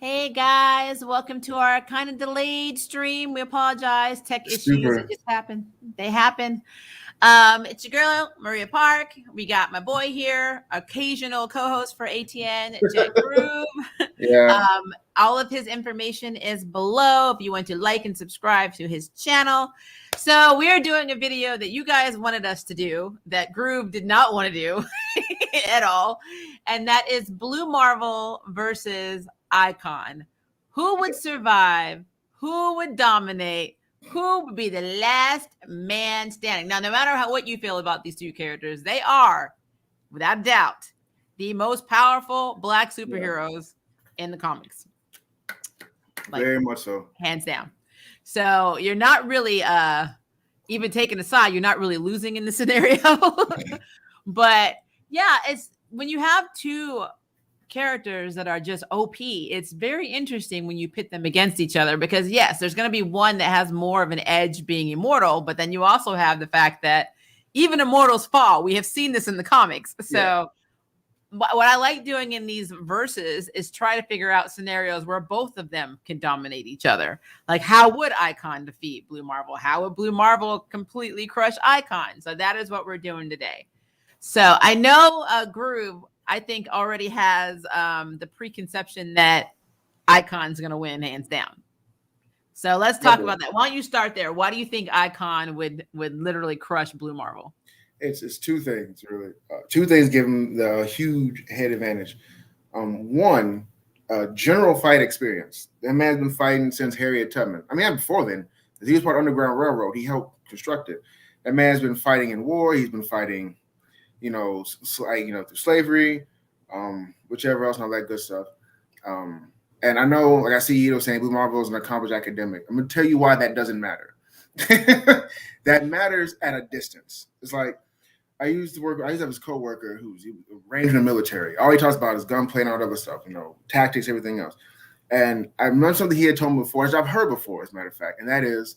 Hey guys, welcome to our kind of delayed stream. We apologize. Tech issues, it Super. just happened. They happen. It's your girl, Maria Park. We got my boy here, occasional co-host for ATN, Jett Groove. Yeah. All of his information is below if you want to like and subscribe to his channel. So we are doing a video that you guys wanted us to do that Groove did not want to do at all. And that is Blue Marvel versus Icon. Who would survive? Who would dominate? Who would be the last man standing? Now, no matter what you feel about these two characters, they are, without doubt, the most powerful Black superheroes in the comics. Very much so. Hands down. So you're not really even taking a side, you're not really losing in the scenario. But yeah, it's when you have two characters that are just OP, it's very interesting when you pit them against each other because yes, there's going to be one that has more of an edge being immortal, but then you also have the fact that even immortals fall. We have seen this in the comics. So what I like doing in these verses is try to figure out scenarios where both of them can dominate each other. Like, how would Icon defeat Blue Marvel? How would Blue Marvel completely crush Icon? So that is what we're doing today. So I know Groove, I think, already has the preconception that Icon's going to win hands down. So let's talk about that. Why don't you start there? Why do you think Icon would literally crush Blue Marvel? It's two things, really. Two things give him the huge head advantage. One, general fight experience. That man's been fighting since Harriet Tubman. I mean, before then, because he was part of Underground Railroad. He helped construct it. That man's been fighting in war. He's been fighting, through slavery, whichever else, and all that good stuff. And I know, like I see Ito saying Blue Marvel is an accomplished academic. I'm going to tell you why that doesn't matter. That matters at a distance. It's like, I used to have this coworker who's ranged in the military. All he talks about is gunplay and all that other stuff, tactics, everything else. And I remember something he had told me before, as I've heard before, as a matter of fact, and that is,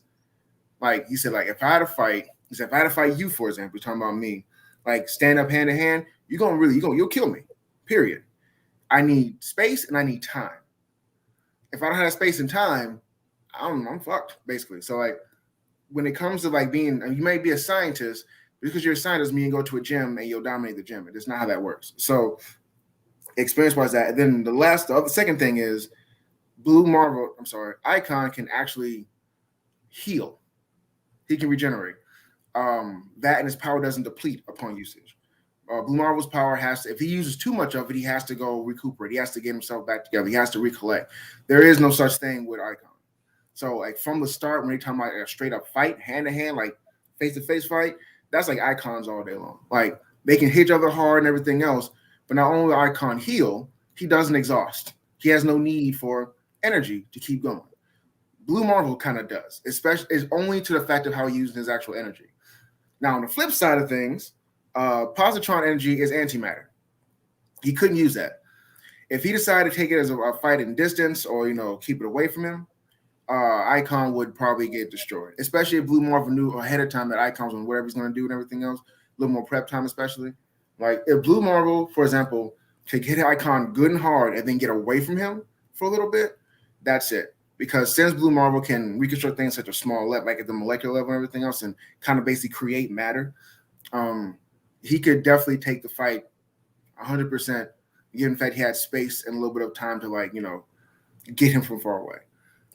like, he said, like, if I had to fight you, for example, talking about me, like, stand up hand to hand, you'll kill me, period. I need space and I need time. If I don't have space and time, I'm fucked, basically. So, like, when it comes to, like, you may be a scientist, because you're a scientist, mean you go to a gym and you'll dominate the gym. It's not how that works. So, experience-wise, that. And then the second thing is, Icon can actually heal. He can regenerate. That and his power doesn't deplete upon usage. Blue Marvel's power if he uses too much of it, he has to go recuperate. He has to get himself back together. He has to recollect. There is no such thing with Icon. So, like, from the start, when you're talking about a straight-up fight, hand-to-hand, like, face-to-face fight, that's like Icons all day long. Like, they can hit each other hard and everything else, but not only will Icon heal, he doesn't exhaust. He has no need for energy to keep going. Blue Marvel kind of does, especially is only to the fact of how he uses his actual energy. Now, on the flip side of things, positron energy is antimatter. He couldn't use that. If he decided to take it as a fight in distance or, keep it away from him, Icon would probably get destroyed, especially if Blue Marvel knew ahead of time that Icon's on whatever he's going to do and everything else, a little more prep time, especially. Like, if Blue Marvel, for example, could hit Icon good and hard and then get away from him for a little bit, that's it. Because since Blue Marvel can reconstruct things such a small level, like at the molecular level and everything else, and kind of basically create matter, he could definitely take the fight 100%, given the fact he had space and a little bit of time to, get him from far away.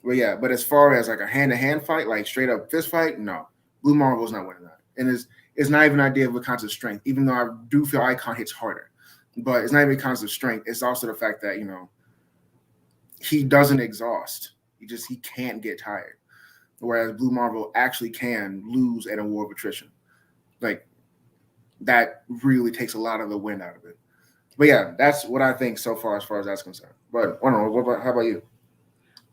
But as far as like a hand-to-hand fight, like straight up fist fight, no. Blue Marvel's not winning that. And it's not even an idea of a concept of strength, even though I do feel Icon hits harder. But it's not even a concept of strength. It's also the fact that, he doesn't exhaust. He can't get tired. Whereas Blue Marvel actually can lose at a war of attrition. Like, that really takes a lot of the wind out of it. But yeah, that's what I think so far as that's concerned. But I don't know, how about you?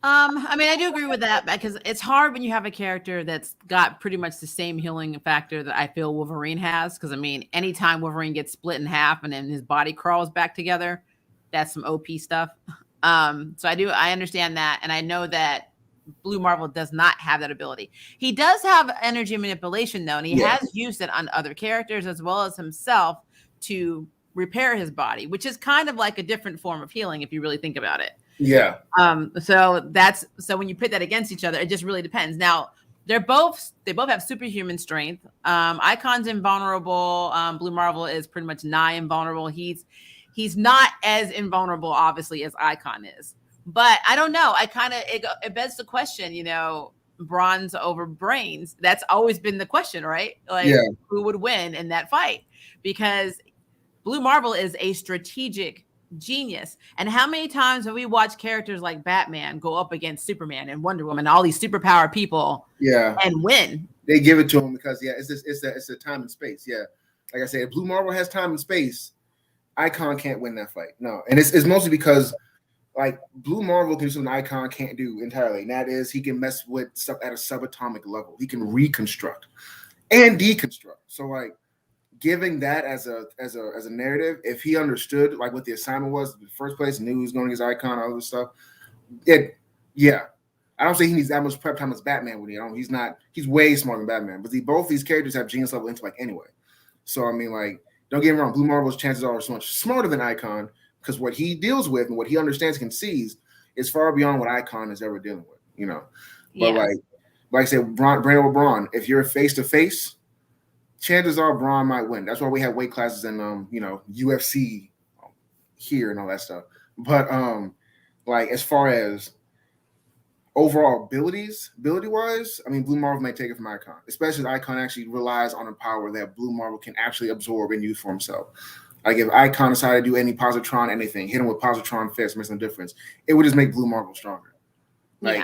I mean, I do agree with that because it's hard when you have a character that's got pretty much the same healing factor that I feel Wolverine has. Because, I mean, anytime Wolverine gets split in half and then his body crawls back together, that's some OP stuff. So I understand that. And I know that Blue Marvel does not have that ability. He does have energy manipulation, though, and he has used it on other characters as well as himself to repair his body, which is kind of like a different form of healing if you really think about it. Yeah. So when you put that against each other, it just really depends. Now they both have superhuman strength. Icon's invulnerable. Blue Marvel is pretty much nigh invulnerable. He's not as invulnerable, obviously, as Icon is. But I don't know. It begs the question, bronze over brains. That's always been the question, right? Like, who would win in that fight? Because Blue Marvel is a strategic genius. And how many times have we watched characters like Batman go up against Superman and Wonder Woman, all these superpower people, and win? They give it to him because it's a time and space. Yeah, like I said, if Blue Marvel has time and space, Icon can't win that fight. No, and it's mostly because like Blue Marvel can do something Icon can't do entirely, and that is he can mess with stuff at a subatomic level. He can reconstruct and deconstruct. So like giving that as a narrative, if he understood like what the assignment was in the first place, knew he was going against Icon, all this stuff, I don't say he needs that much prep time as Batman would. He's way smarter than Batman, but both these characters have genius level intellect anyway. So I mean, like, don't get me wrong, Blue Marvel's chances are so much smarter than Icon because what he deals with and what he understands and sees is far beyond what Icon is ever dealing with, But like I said, brain over brawn, if you're face to face, chances are Braun might win. That's why we have weight classes in UFC here and all that stuff. But like as far as overall ability wise, I mean Blue Marvel may take it from Icon, especially if Icon actually relies on a power that Blue Marvel can actually absorb and use for himself. Like if Icon decided to do any positron anything, hit him with positron fist, makes no difference. It would just make Blue Marvel stronger.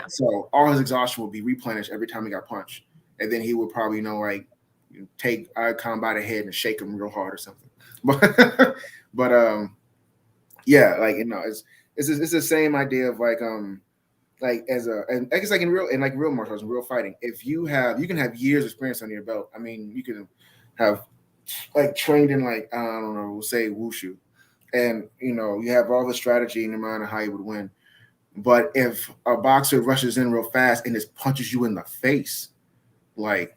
So all his exhaustion would be replenished every time he got punched. And then he would probably take Icon by the head and shake him real hard or something. But yeah, like it's the same idea of like as and I guess like in real martial arts and real fighting, if you can have years of experience on your belt. I mean, you can have like trained in like I don't know, we'll say wushu, and you have all the strategy in your mind of how you would win. But if a boxer rushes in real fast and just punches you in the face, like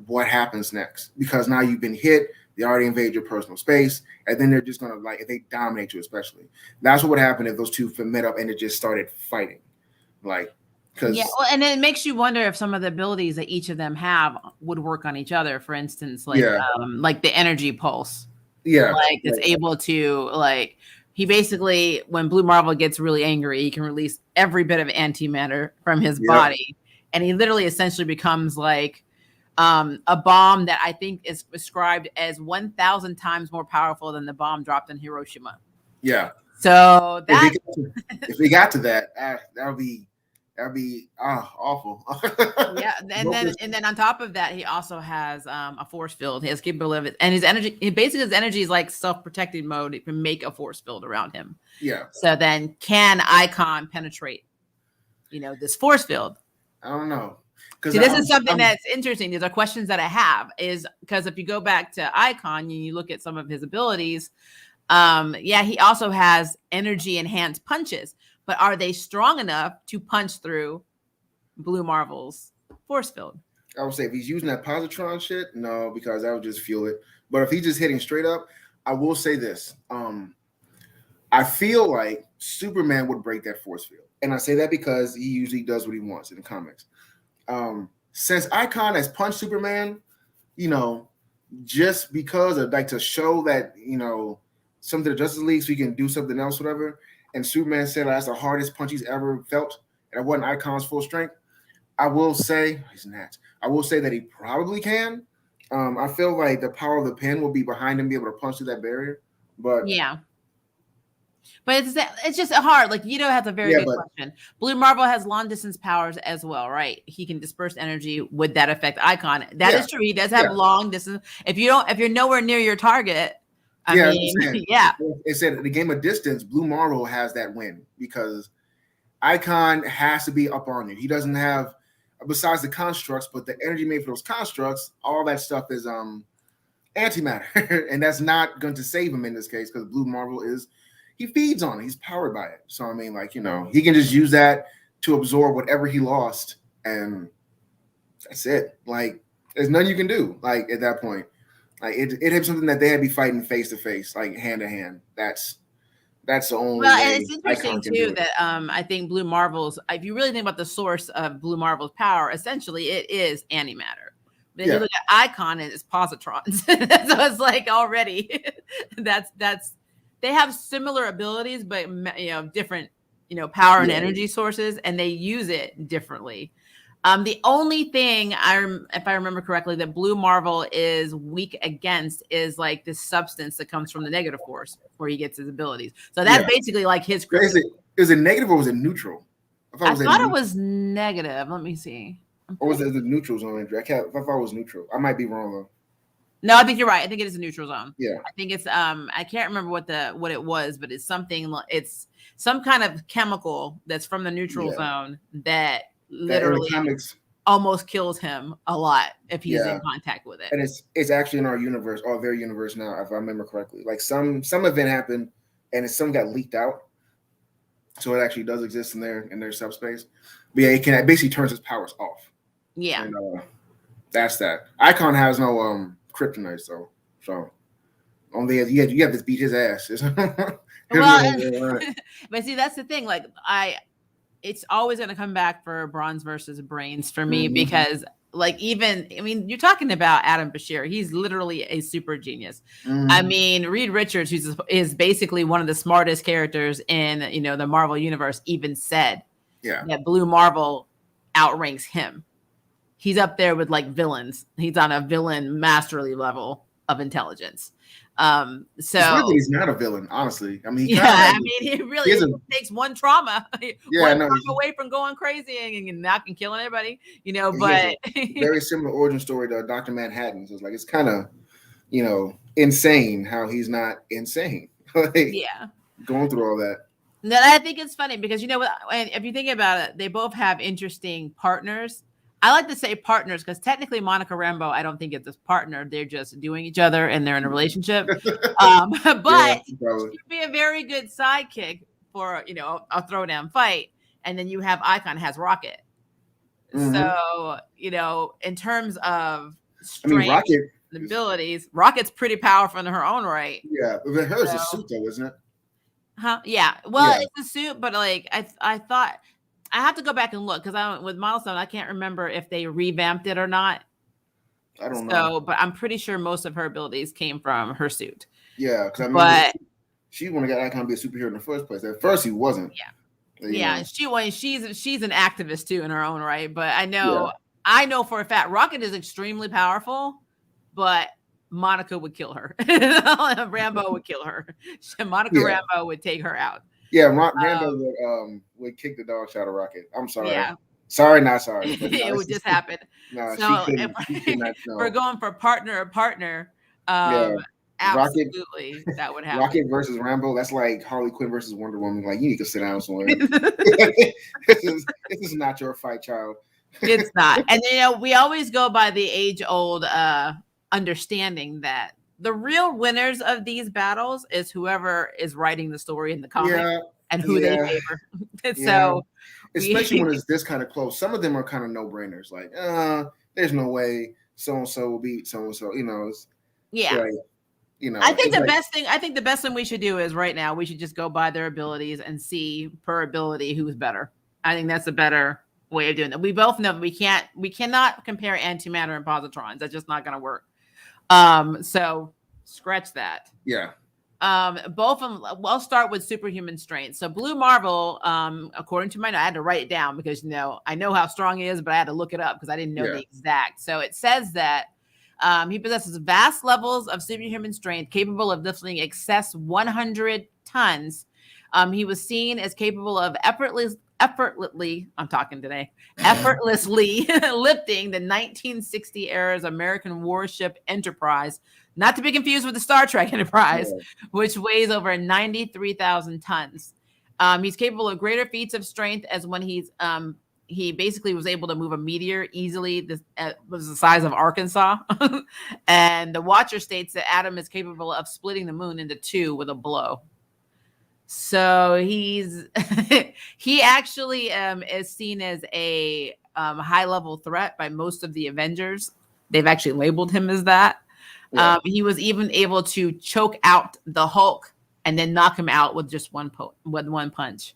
what happens next? Because now you've been hit, they already invade your personal space, and then they're just gonna if they dominate you, especially. That's what would happen if those two met up and it just started fighting. And it makes you wonder if some of the abilities that each of them have would work on each other. For instance, like the energy pulse. It's able to he basically, when Blue Marvel gets really angry, he can release every bit of antimatter from his body, and he literally essentially becomes like a bomb that I think is described as 1,000 times more powerful than the bomb dropped in Hiroshima. Yeah. So that if we got to that, that'd be awful. And then on top of that, he also has a force field. He has capability of it, and his energy is like self-protecting mode. It can make a force field around him. Yeah. So then, can Icon penetrate, this force field? I don't know. See, this is something that's interesting. These are questions that I have. Is because if you go back to Icon and you look at some of his abilities, he also has energy enhanced punches. But are they strong enough to punch through Blue Marvel's force field? I would say if he's using that positron shit, no, because that would just fuel it. But if he's just hitting straight up, I will say this. I feel like Superman would break that force field. And I say that because he usually does what he wants in the comics. Since Icon has punched Superman, just because of to show that, something to the Justice League so he can do something else, whatever. And Superman said that's the hardest punch he's ever felt, and it wasn't Icon's full strength. I will say that he probably can. I feel like the power of the pen will be behind him, be able to punch through that barrier. But it's just hard. Like has a very good question. Blue Marvel has long distance powers as well, right? He can disperse energy. Would that affect Icon? That is true. He does have long distance. If you're nowhere near your target. It said the game of distance, Blue Marvel has that win because Icon has to be up on you. He doesn't have, besides the constructs, but the energy made for those constructs, all that stuff is antimatter, and that's not going to save him in this case because Blue Marvel he feeds on it. He's powered by it. So I mean, he can just use that to absorb whatever he lost, and that's it. Like there's nothing you can do. Like at that point. Like it had something that they had to be fighting face to face, like hand to hand. That's That's the only Well, way and it's interesting Icon can do too it. that I think Blue Marvel's, if you really think about the source of Blue Marvel's power, essentially it is antimatter. But if you look at Icon, it's positrons. So it's like already that's they have similar abilities, but different power and energy sources, and they use it differently. The only thing if I remember correctly, that Blue Marvel is weak against is like this substance that comes from the negative force where he gets his abilities. So that's basically like his kryptonite. Is it negative or was it neutral? I thought it was negative. Let me see. Or was it the neutral zone? I thought it was neutral. I might be wrong though. No, I think you're right. I think it is a neutral zone. Yeah. I think it's I can't remember what it was, but it's some kind of chemical that's from the neutral zone that literally almost kills him a lot if he's in contact with it. And it's actually in our universe, or their universe now, if I remember correctly. Like some event happened and some got leaked out. So it actually does exist in their subspace. But yeah, it basically turns its powers off. Yeah. And that's that. Icon has no kryptonite, so only you have to beat his ass. Well, but see, that's the thing. Like it's always going to come back for Bronze versus Brains for me, because like you're talking about Adam Bashir. He's literally a super genius. I mean, Reed Richards, who is basically one of the smartest characters in the Marvel universe, even said that Blue Marvel outranks him. He's up there with like villains. He's on a villain masterly level of intelligence. So he's not a villain, honestly. I mean, he really takes one trauma, trauma away from going crazy and not killing everybody, but very similar origin story to Dr. Manhattan. So it's like, it's kind of, insane how he's not insane. Going through all that. No, I think it's funny because, if you think about it, they both have interesting partners. I like to say partners because technically Monica Rambeau, I don't think it's a partner. They're just doing each other and they're in a relationship. But she'd be a very good sidekick for, a throwdown fight. And then you have Icon has Rocket. So, in terms of strength, Rocket abilities, Rocket's pretty powerful in her own right. Yeah, but hers is a suit though, isn't it? Huh? Yeah. Well, it's a suit, but like I thought. I have to go back and look because with Milestone, I can't remember if they revamped it or not. I don't know. But I'm pretty sure most of her abilities came from her suit. Yeah, because she wanted to get Icon to be a superhero in the first place. At first, he wasn't. Yeah. She's an activist too in her own right. But I know for a fact Rocket is extremely powerful, but Monica would kill her. Rambeau would kill her. Monica Rambeau would take her out. Yeah, Rambeau would kick the dog shot of Rocket. I'm sorry. Yeah. Sorry, not sorry. It would just happen. No, so she couldn't, no. We're going for partner. Absolutely, that would happen. Rocket versus Rambeau. That's like Harley Quinn versus Wonder Woman. Like, you need to sit down somewhere. This is not your fight, child. It's not. And we always go by the age-old understanding that the real winners of these battles is whoever is writing the story in the comic and who they favor. So, especially when it's this kind of close, some of them are kind of no-brainers. Like, there's no way so-and-so will beat so-and-so. I think the best thing we should do is right now we should just go by their abilities and see per ability who's better. I think that's a better way of doing it. We both know we cannot compare antimatter and positrons. That's just not going to work. So scratch that. Yeah. Both of them. I'll start with superhuman strength. So Blue Marvel, according to I had to write it down because I know how strong he is, but I had to look it up because I didn't know the exact. So it says that he possesses vast levels of superhuman strength, capable of lifting excess 100 tons. He was seen as capable of effortlessly lifting the 1960 era's American warship Enterprise, not to be confused with the Star Trek Enterprise, which weighs over 93,000 tons. He's capable of greater feats of strength as when he basically was able to move a meteor easily. This was the size of Arkansas. And the Watcher states that Adam is capable of splitting the moon into two with a blow. So he actually is seen as a high-level threat by most of the Avengers. They've actually labeled him as that. He was even able to choke out the Hulk and then knock him out with just one punch.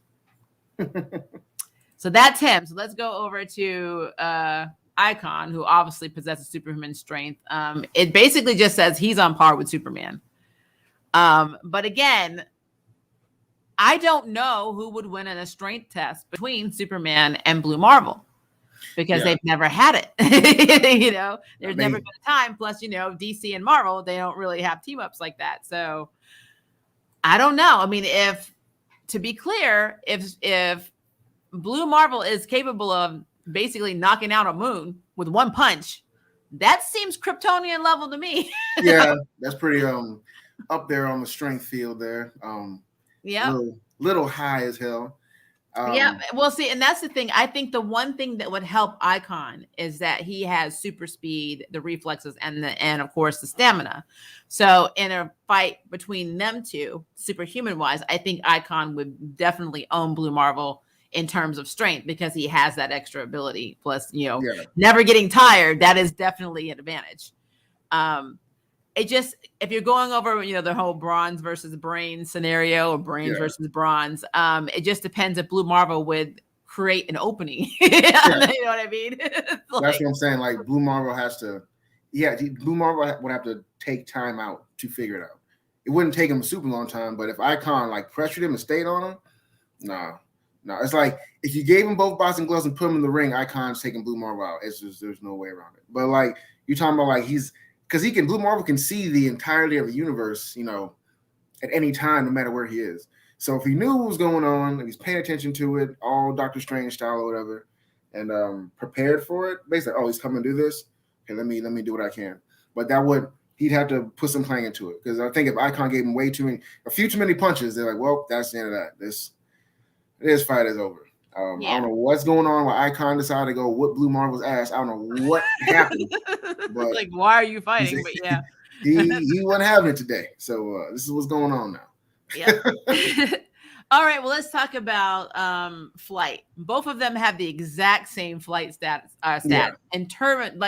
So that's him. So let's go over to Icon, who obviously possesses superhuman strength. It basically just says he's on par with Superman. But again, I don't know who would win in a strength test between Superman and Blue Marvel, because they've never had it. There's never been a time. Plus, DC and Marvel, they don't really have team ups like that. So I don't know. I mean, to be clear, if Blue Marvel is capable of basically knocking out a moon with one punch, that seems Kryptonian level to me. Yeah, that's pretty up there on the strength field there. Little high as hell. Well, see, and that's the thing. I think the one thing that would help Icon is that he has super speed, the reflexes, and of course the stamina. So in a fight between them two, superhuman wise, I think Icon would definitely own Blue Marvel in terms of strength, because he has that extra ability. Plus, never getting tired, that is definitely an advantage. It just, if you're going over, the whole bronze versus brain scenario, or brains versus bronze, it just depends if Blue Marvel would create an opening. You know what I mean? That's what I'm saying. Like, Blue Marvel has to, Blue Marvel would have to take time out to figure it out. It wouldn't take him a super long time, but if Icon pressured him and stayed on him, no, it's like if you gave him both boxing gloves and put him in the ring, Icon's taking Blue Marvel out. It's just, there's no way around it. But you're talking about because Blue Marvel can see the entirety of the universe, at any time, no matter where he is. So if he knew what was going on and he's paying attention to it, all Doctor Strange style or whatever, and prepared for it, basically, he's coming to do this. Okay, let me do what I can. But he'd have to put some planning into it, because I think if Icon gave him a few too many punches, they're like, well, that's the end of that. This fight is over. I don't know what's going on with Icon decided to go whip Blue Marvel's ass. I don't know what happened. But why are you fighting? But yeah. he wasn't having it today. So this is what's going on now. Yeah. All right. Well, let's talk about flight. Both of them have the exact same flight stat. And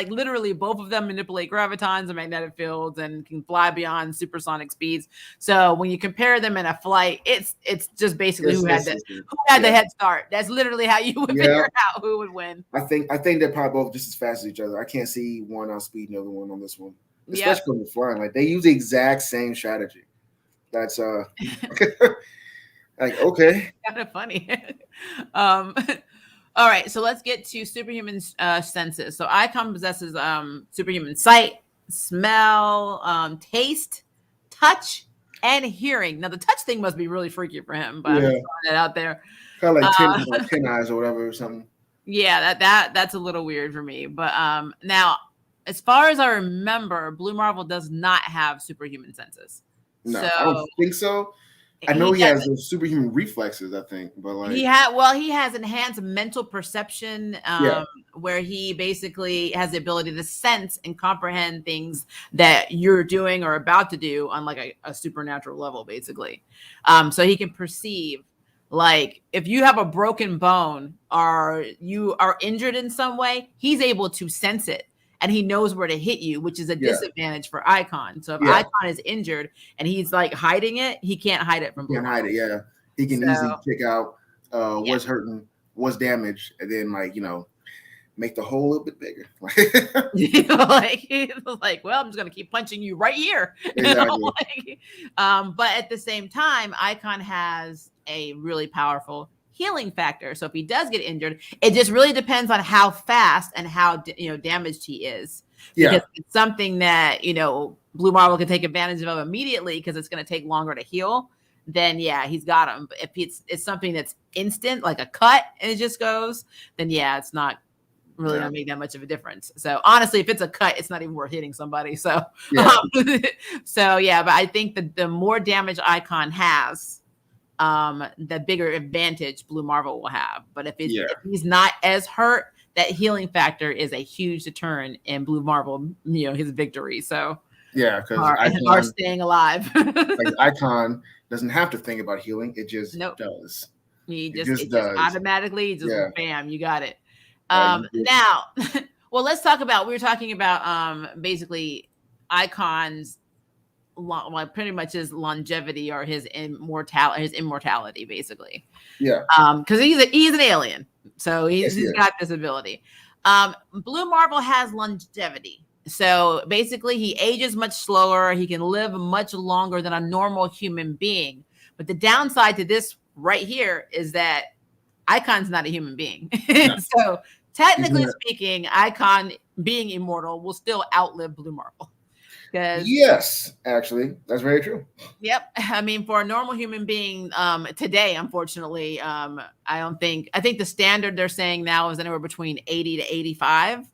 literally both of them manipulate gravitons and magnetic fields and can fly beyond supersonic speeds. So when you compare them in a flight, it's just basically who had the head start. That's literally how you would figure out who would win. I think they're probably both just as fast as each other. I can't see one on speed and the other one on this one. Especially when they're flying. They use the exact same strategy. That's okay. Kind of funny. All right, so let's get to superhuman senses. So Icon possesses superhuman sight, smell, taste, touch, and hearing. Now the touch thing must be really freaky for him, but I'm just throwing that out there. Kind of like 10 eyes or whatever or something. Yeah, that's a little weird for me. But now, as far as I remember, Blue Marvel does not have superhuman senses. No, I don't think so. I know he has those superhuman reflexes, I think, but he has enhanced mental perception, where he basically has the ability to sense and comprehend things that you're doing or about to do on a supernatural level, basically. So he can perceive, if you have a broken bone or you are injured in some way, he's able to sense it. And he knows where to hit you, which is a disadvantage for Icon. So if Icon is injured and he's hiding it, he can't hide it from Blue Marvel. He can't hide it, He can easily pick out what's hurting, what's damaged, and then make the hole a little bit bigger. Well, I'm just gonna keep punching you right here. Exactly. But at the same time, Icon has a really powerful healing factor. So if he does get injured, it just really depends on how fast and how damaged he is. Because it's something that Blue Marvel can take advantage of immediately, because it's going to take longer to heal. Then he's got him. But if it's something that's instant, like a cut, and it just goes, then it's not really gonna make that much of a difference. So honestly, if it's a cut, it's not even worth hitting somebody. So but I think that the more damage Icon has, the bigger advantage Blue Marvel will have. But if he's not as hurt, that healing factor is a huge deterrent in Blue Marvel, his victory. So because are staying alive. Icon doesn't have to think about healing; it just does. It just automatically, bam, you got it. Now, well, let's talk about. We were talking about basically Icon's like pretty much his longevity or his immortality, basically. Yeah. Because he's an alien, so he's Yes, got this ability. Blue Marvel has longevity. So basically, he ages much slower. He can live much longer than a normal human being. But the downside to this right here is that Icon's not a human being. No. So technically speaking, Icon being immortal will still outlive Blue Marvel. Yes, actually, that's very true. Yep. I mean, for a normal human being, today, unfortunately, I think the standard they're saying now is anywhere between 80 to 85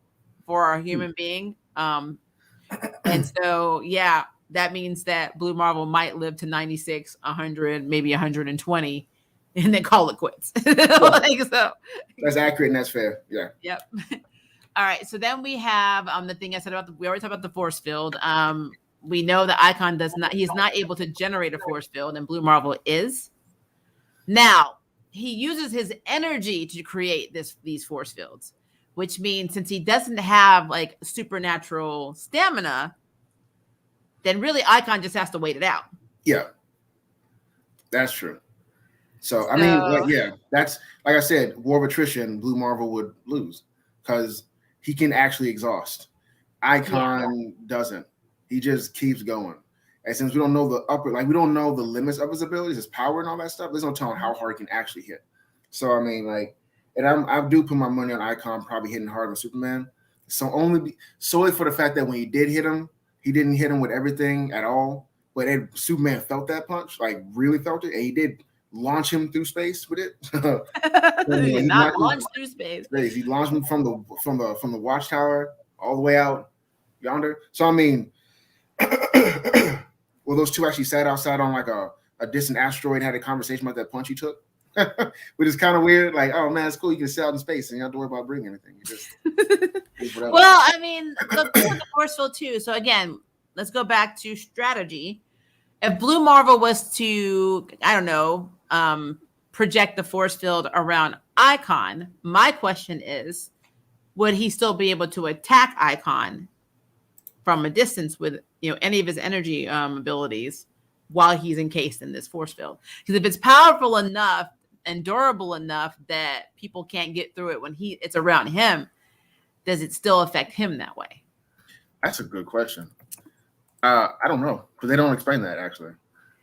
for a human being. And so, yeah, that means that Blue Marvel might live to 96, 100, maybe 120, and then call it quits. Like, so that's accurate and that's fair. Yeah. Yep. All right. So then we have the thing I said about we already talked about the force field. We know that Icon he's not able to generate a force field, and Blue Marvel is. Now, he uses his energy to create these force fields, which means since he doesn't have like supernatural stamina, then really Icon just has to wait it out. Yeah. That's true. So, I mean, like, yeah, that's like I said, war of attrition, Blue Marvel would lose because he can actually exhaust. Icon doesn't. He just keeps going. And since we don't know we don't know the limits of his abilities, his power and all that stuff, there's no telling how hard he can actually hit. So, I mean, like, and I do put my money on Icon probably hitting harder than Superman. So solely for the fact that when he did hit him, he didn't hit him with everything at all. But Superman felt that punch, like really felt it, and he did launch him through space with it. He launched through space. He launched him from the watchtower all the way out yonder. So I mean, well, those two actually sat outside on like a distant asteroid, had a conversation about that punch he took, which is kind of weird. Like, oh man, it's cool. You can sail out in space and you don't have to worry about bringing anything. You just well, I mean, the force field too. So again, let's go back to strategy. If Blue Marvel was to, I don't know, project the force field around Icon, my question is, would he still be able to attack Icon from a distance with any of his energy abilities while he's encased in this force field? Because if it's powerful enough and durable enough that people can't get through it when it's around him, does it still affect him that way? That's a good question. I don't know, because they don't explain that actually.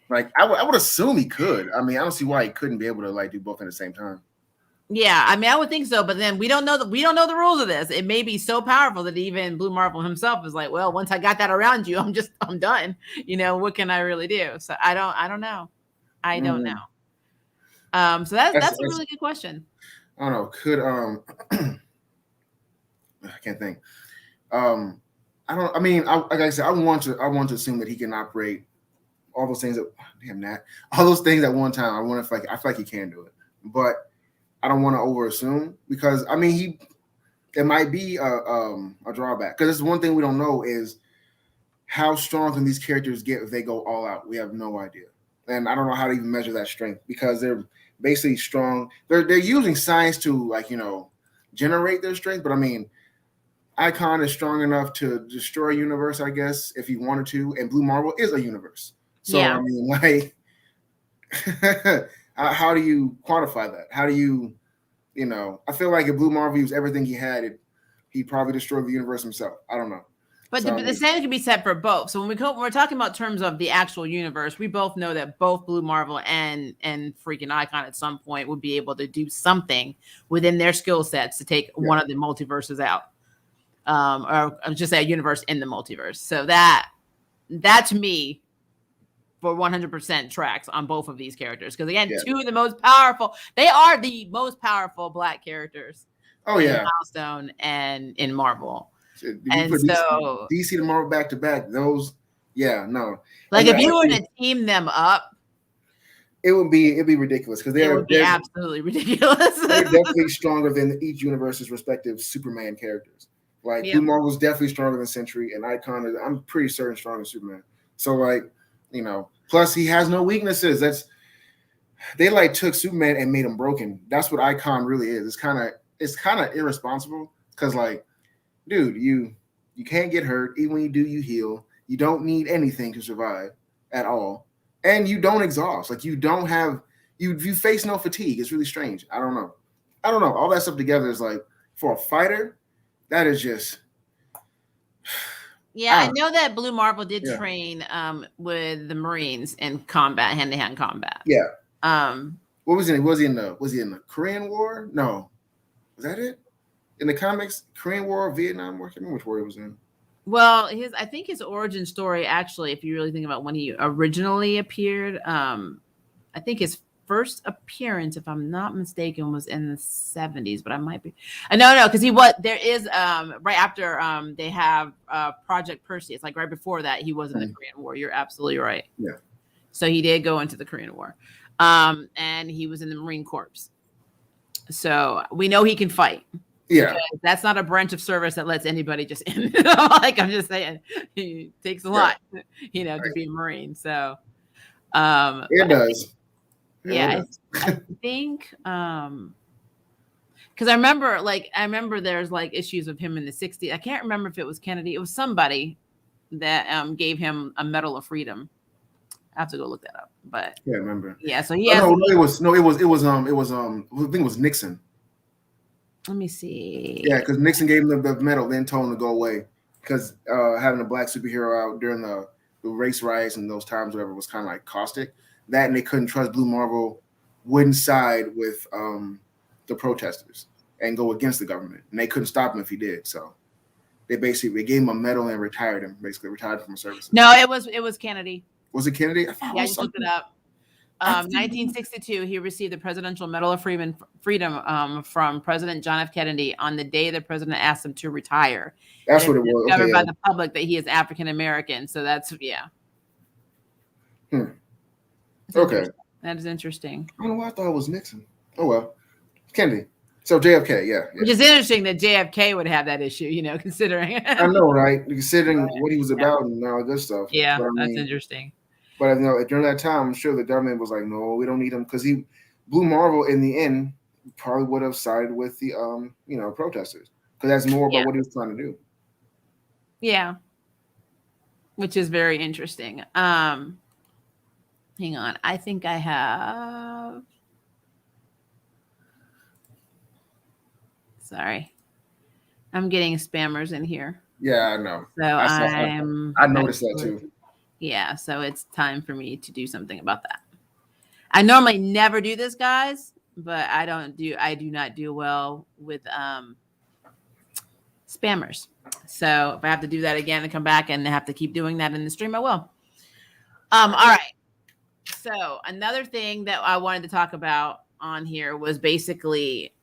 Like I would assume he could. I mean, I don't see why he couldn't be able to like do both at the same time. Yeah, I mean, I would think so, but then we don't know the rules of this. It may be so powerful that even Blue Marvel himself is like, well, once I got that around you, I'm done. What can I really do? So I don't know. I don't know. So that's a really good question. I don't know. Could I can't think. Like I said, I want to assume that he can operate all those things all those things at one time. I feel like he can do it, but I don't want to over assume because I mean it might be a drawback because it's one thing we don't know is how strong can these characters get if they go all out. We have no idea, and I don't know how to even measure that strength because they're basically strong. They're using science to generate their strength, but I mean. Icon is strong enough to destroy a universe, I guess, if he wanted to, and Blue Marvel is a universe. So I mean, like, how do you quantify that? How do you, I feel like if Blue Marvel used everything he had, he'd probably destroy the universe himself. I don't know. But the same can be said for both. So when we're talking about terms of the actual universe, we both know that both Blue Marvel and freaking Icon at some point would be able to do something within their skill sets to take one of the multiverses out. Or just say a universe in the multiverse. So that to me for 100% tracks on both of these characters. Because again, two of the most powerful, they are the most powerful Black characters. Oh yeah. In Milestone and in Marvel. And so DC and Marvel back to back, those, no. Like if you were to team them up, it'd be ridiculous because they're absolutely ridiculous. They're definitely stronger than each universe's respective Superman characters. Like Blue Marvel is definitely stronger than Sentry, and Icon is, I'm pretty certain, stronger than Superman. So plus he has no weaknesses. They took Superman and made him broken. That's what Icon really is. It's kind of irresponsible because dude, you can't get hurt. Even when you do, you heal. You don't need anything to survive at all, and you don't exhaust. Like you don't have you face no fatigue. It's really strange. I don't know. All that stuff together is like for a fighter, that is just. Yeah, I know that Blue Marvel did train with the Marines in combat, hand-to-hand combat. Yeah. What was he in? Was he in the Korean War? No. Was that it? In the comics, Korean War, Vietnam War? I can't remember which war he was in. Well, I think his origin story, actually, if you really think about when he originally appeared, I think his first appearance, if I'm not mistaken, was in the 70s, but I might be. No, because there is right after they have Project Perseus, like right before that, he was in the Korean War. You're absolutely right. Yeah. So he did go into the Korean War, and he was in the Marine Corps. So we know he can fight. Yeah, that's not a branch of service that lets anybody just in. Like I'm just saying, it takes a lot, to be a Marine. So it does. I think because I remember there's like issues of him in the 60s. I can't remember if it was Kennedy. It was somebody that gave him a Medal of Freedom. I have to go look that up. But yeah, I remember. Yeah, so it was I think it was Nixon. Let me see. Yeah, because Nixon gave him the medal, then told him to go away because having a black superhero out during the race riots and those times, whatever, was kind of like caustic. That and they couldn't trust Blue Marvel wouldn't side with the protesters and go against the government, and they couldn't stop him if he did. So they gave him a medal and retired him from service. No, it was Kennedy. Was it Kennedy? I just looked it up. 1962, he received the Presidential Medal of Freedom from President John F. Kennedy on the day the president asked him to retire. That's what it was. Discovered by the public that he is African American. So that's Okay. That is interesting. I don't know why I thought it was Nixon. Oh well, Kennedy. So JFK, yeah. Which is interesting that JFK would have that issue, considering. I know, right? Considering what he was about and all that good stuff. Yeah, that's interesting. But during that time, I'm sure the government was like, no, we don't need him because Blue Marvel in the end probably would have sided with the protesters because that's more about what he was trying to do. Yeah, which is very interesting. Hang on, I think I have. Sorry, I'm getting spammers in here. Yeah, I know. So I noticed that too. Yeah, so it's time for me to do something about that. I normally never do this, guys, but I do not do well with spammers. So if I have to do that again and come back and have to keep doing that in the stream, I will. All right. So another thing that I wanted to talk about on here was basically.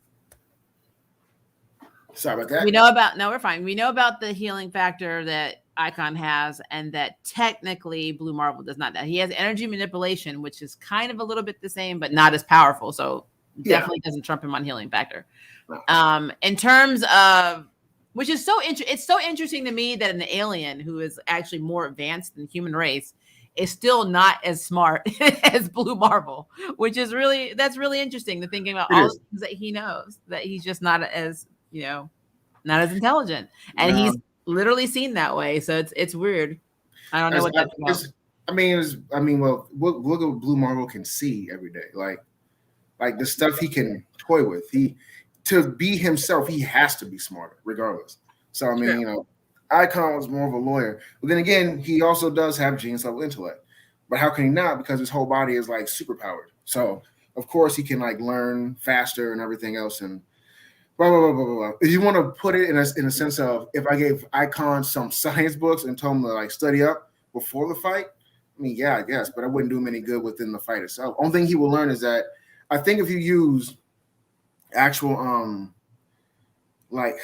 Sorry about that. We're fine. We know about the healing factor that Icon has, and that technically Blue Marvel does not. He has energy manipulation, which is kind of a little bit the same, but not as powerful. So definitely doesn't trump him on healing factor. In terms of, which is it's so interesting to me that an alien who is actually more advanced than the human race is still not as smart as Blue Marvel, which is really interesting to thinking about all the things that he knows, that he's just not as not as intelligent, and he's literally seen that way. So it's weird. I don't know what that's about. Well, look what Blue Marvel can see every day. Like the stuff he can toy with. To be himself, he has to be smarter, regardless. So Icon was more of a lawyer, but then again, he also does have genius level intellect. But how can he not? Because his whole body is like super powered. So of course he can like learn faster and everything else and. Blah, blah, blah, blah, blah. If you want to put it in a sense of if I gave Icon some science books and told him to like study up before the fight, yeah, I guess, but I wouldn't do him any good within the fight itself. Only thing he will learn is that I think if you use actual like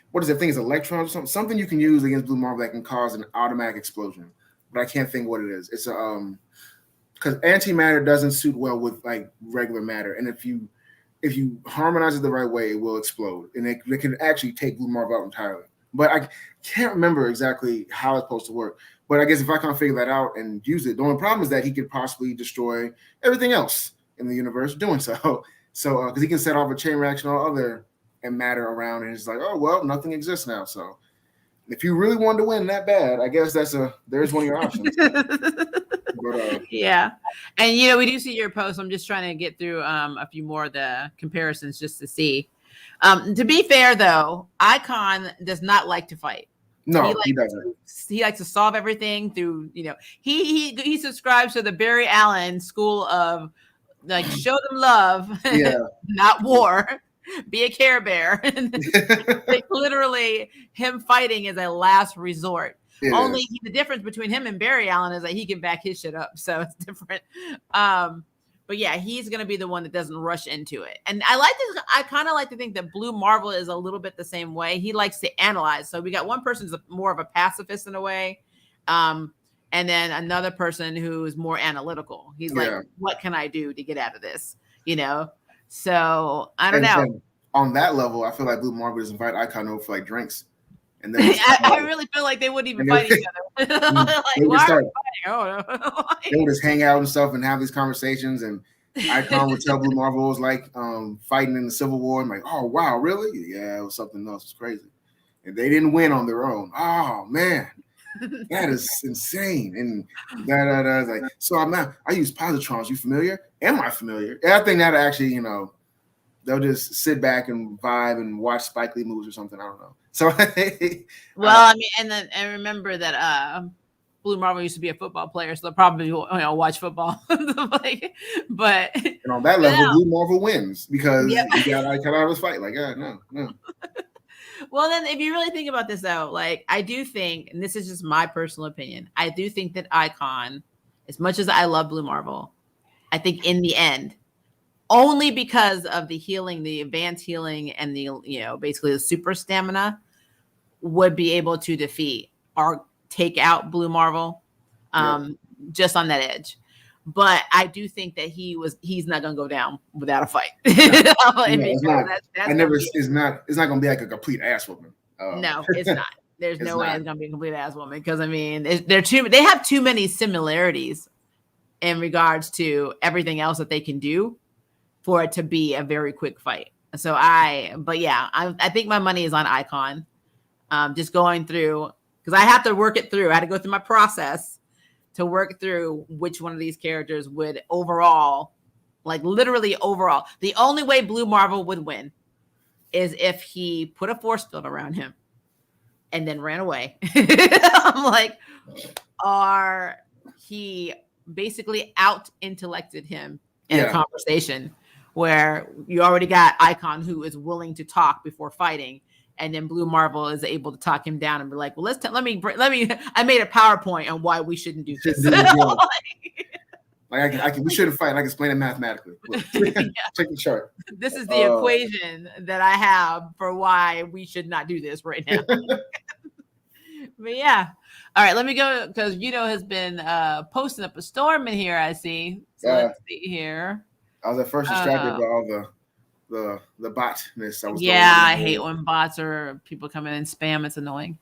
what is it? I think it's electrons or something you can use against Blue Marvel that can cause an automatic explosion, but I can't think what it is. It's because antimatter doesn't suit well with like regular matter, and if you harmonize it the right way, it will explode. And it can actually take Blue Marvel out entirely. But I can't remember exactly how it's supposed to work. But I guess if I can't figure that out and use it, the only problem is that he could possibly destroy everything else in the universe doing so. So, because he can set off a chain reaction or other and matter around, and it's like, oh, well, nothing exists now. So if you really wanted to win that bad, I guess there's one of your options. But, yeah, and we do see your post. I'm just trying to get through a few more of the comparisons just to see. To be fair, though, Icon does not like to fight. No, he doesn't. He likes to solve everything through, he subscribes to the Barry Allen school of like show them love, not war. Be a Care Bear. Like literally, him fighting is a last resort. Only the difference between him and Barry Allen is that he can back his shit up, so it's different. But yeah, he's gonna be the one that doesn't rush into it. And I kind of like to think that Blue Marvel is a little bit the same way. He likes to analyze. So we got one person who's more of a pacifist in a way, and then another person who's more analytical. He's like, what can I do to get out of this? So I don't know. And on that level, I feel like Blue Marvel doesn't invite Icon over for like drinks. And then I really feel like they wouldn't even fight each other. Like, why are we fighting? Oh, no. They would just hang out and stuff and have these conversations. And Icon would tell Blue Marvel it was like fighting in the Civil War. I'm like, oh, wow, really? Yeah, it was something else. It's crazy. And they didn't win on their own. Oh, man. That is insane. And like, so I use positrons. You familiar? Am I familiar? And I think that actually, they'll just sit back and vibe and watch Spike Lee movies or something. I don't know. So, well, I mean, and remember that Blue Marvel used to be a football player, so they'll probably watch football. But and on that level, Blue Marvel wins because you got Icon out of this fight. Like, no. Well, then, if you really think about this, though, like I do think, and this is just my personal opinion, I do think that Icon, as much as I love Blue Marvel, I think in the end, only because of the healing, the advanced healing, and the basically the super stamina, would be able to defeat or take out Blue Marvel, just on that edge. But I do think that he's not gonna go down without a fight. It's not gonna be like a complete ass whooping. No, it's not. There's no way it's gonna be a complete ass woman because I mean they have too many similarities in regards to everything else that they can do for it to be a very quick fight. So I think my money is on Icon. Just going through because I have to work it through. I had to go through my process to work through which one of these characters would overall, like literally overall. The only way Blue Marvel would win is if he put a force field around him and then ran away. I'm like, or he basically out-intellected him in a conversation where you already got Icon who is willing to talk before fighting. And then Blue Marvel is able to talk him down and be like, well, let me, I made a PowerPoint on why we shouldn't do this. We shouldn't fight. I can explain it mathematically. Check the chart. This is the equation that I have for why we should not do this right now. But yeah. All right, let me go because has been posting up a storm in here, I see. So let's see here. I was at first distracted by all the botness. I hate when bots or people come in and spam. It's annoying.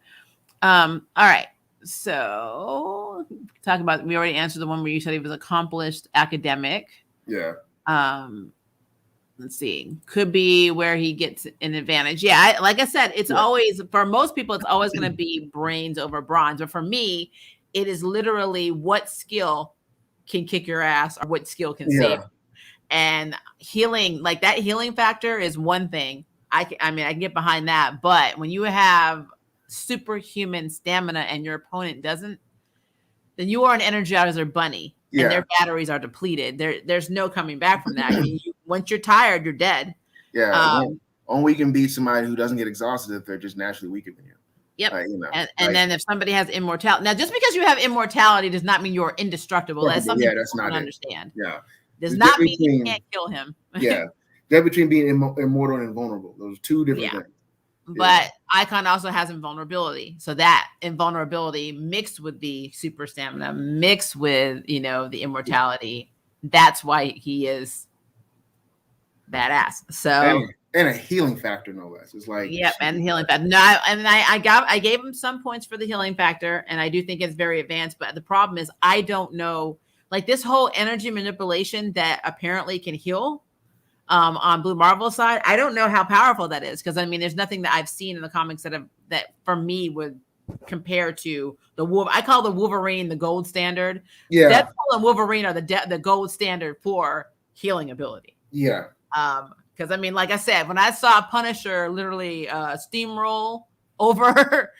All right. So talk about, we already answered the one where you said he was accomplished academic. Yeah. Let's see. Could be where he gets an advantage. Yeah. Like I said, it's always, for most people, it's always going to be brains over bronze. But for me, it is literally what skill can kick your ass or what skill can save you. And healing, like that healing factor is one thing. I can get behind that. But when you have superhuman stamina and your opponent doesn't, then you are an Energizer bunny and their batteries are depleted. There's no coming back from that. I mean, once you're tired, you're dead. Yeah. Only can beat somebody who doesn't get exhausted if they're just naturally weaker than you. Yep. And then if somebody has immortality, now just because you have immortality does not mean you're indestructible. That's something that's not understand. Yeah. Does not mean you can't kill him. That between being immortal and invulnerable. Those are two different things. But Icon also has invulnerability. So that invulnerability mixed with the super stamina, mixed with, the immortality, that's why he is badass. So and a healing factor, no less. It's like and healing factor. No, I gave him some points for the healing factor, and I do think it's very advanced. But the problem is I don't know. Like this whole energy manipulation that apparently can heal on Blue Marvel's side, I don't know how powerful that is because there's nothing that I've seen in the comics that for me would compared to the Wolf. I call the Wolverine the gold standard. Yeah. Deadpool and Wolverine are the gold standard for healing ability. Yeah. Because I mean, like I said, when I saw Punisher literally steamroll over,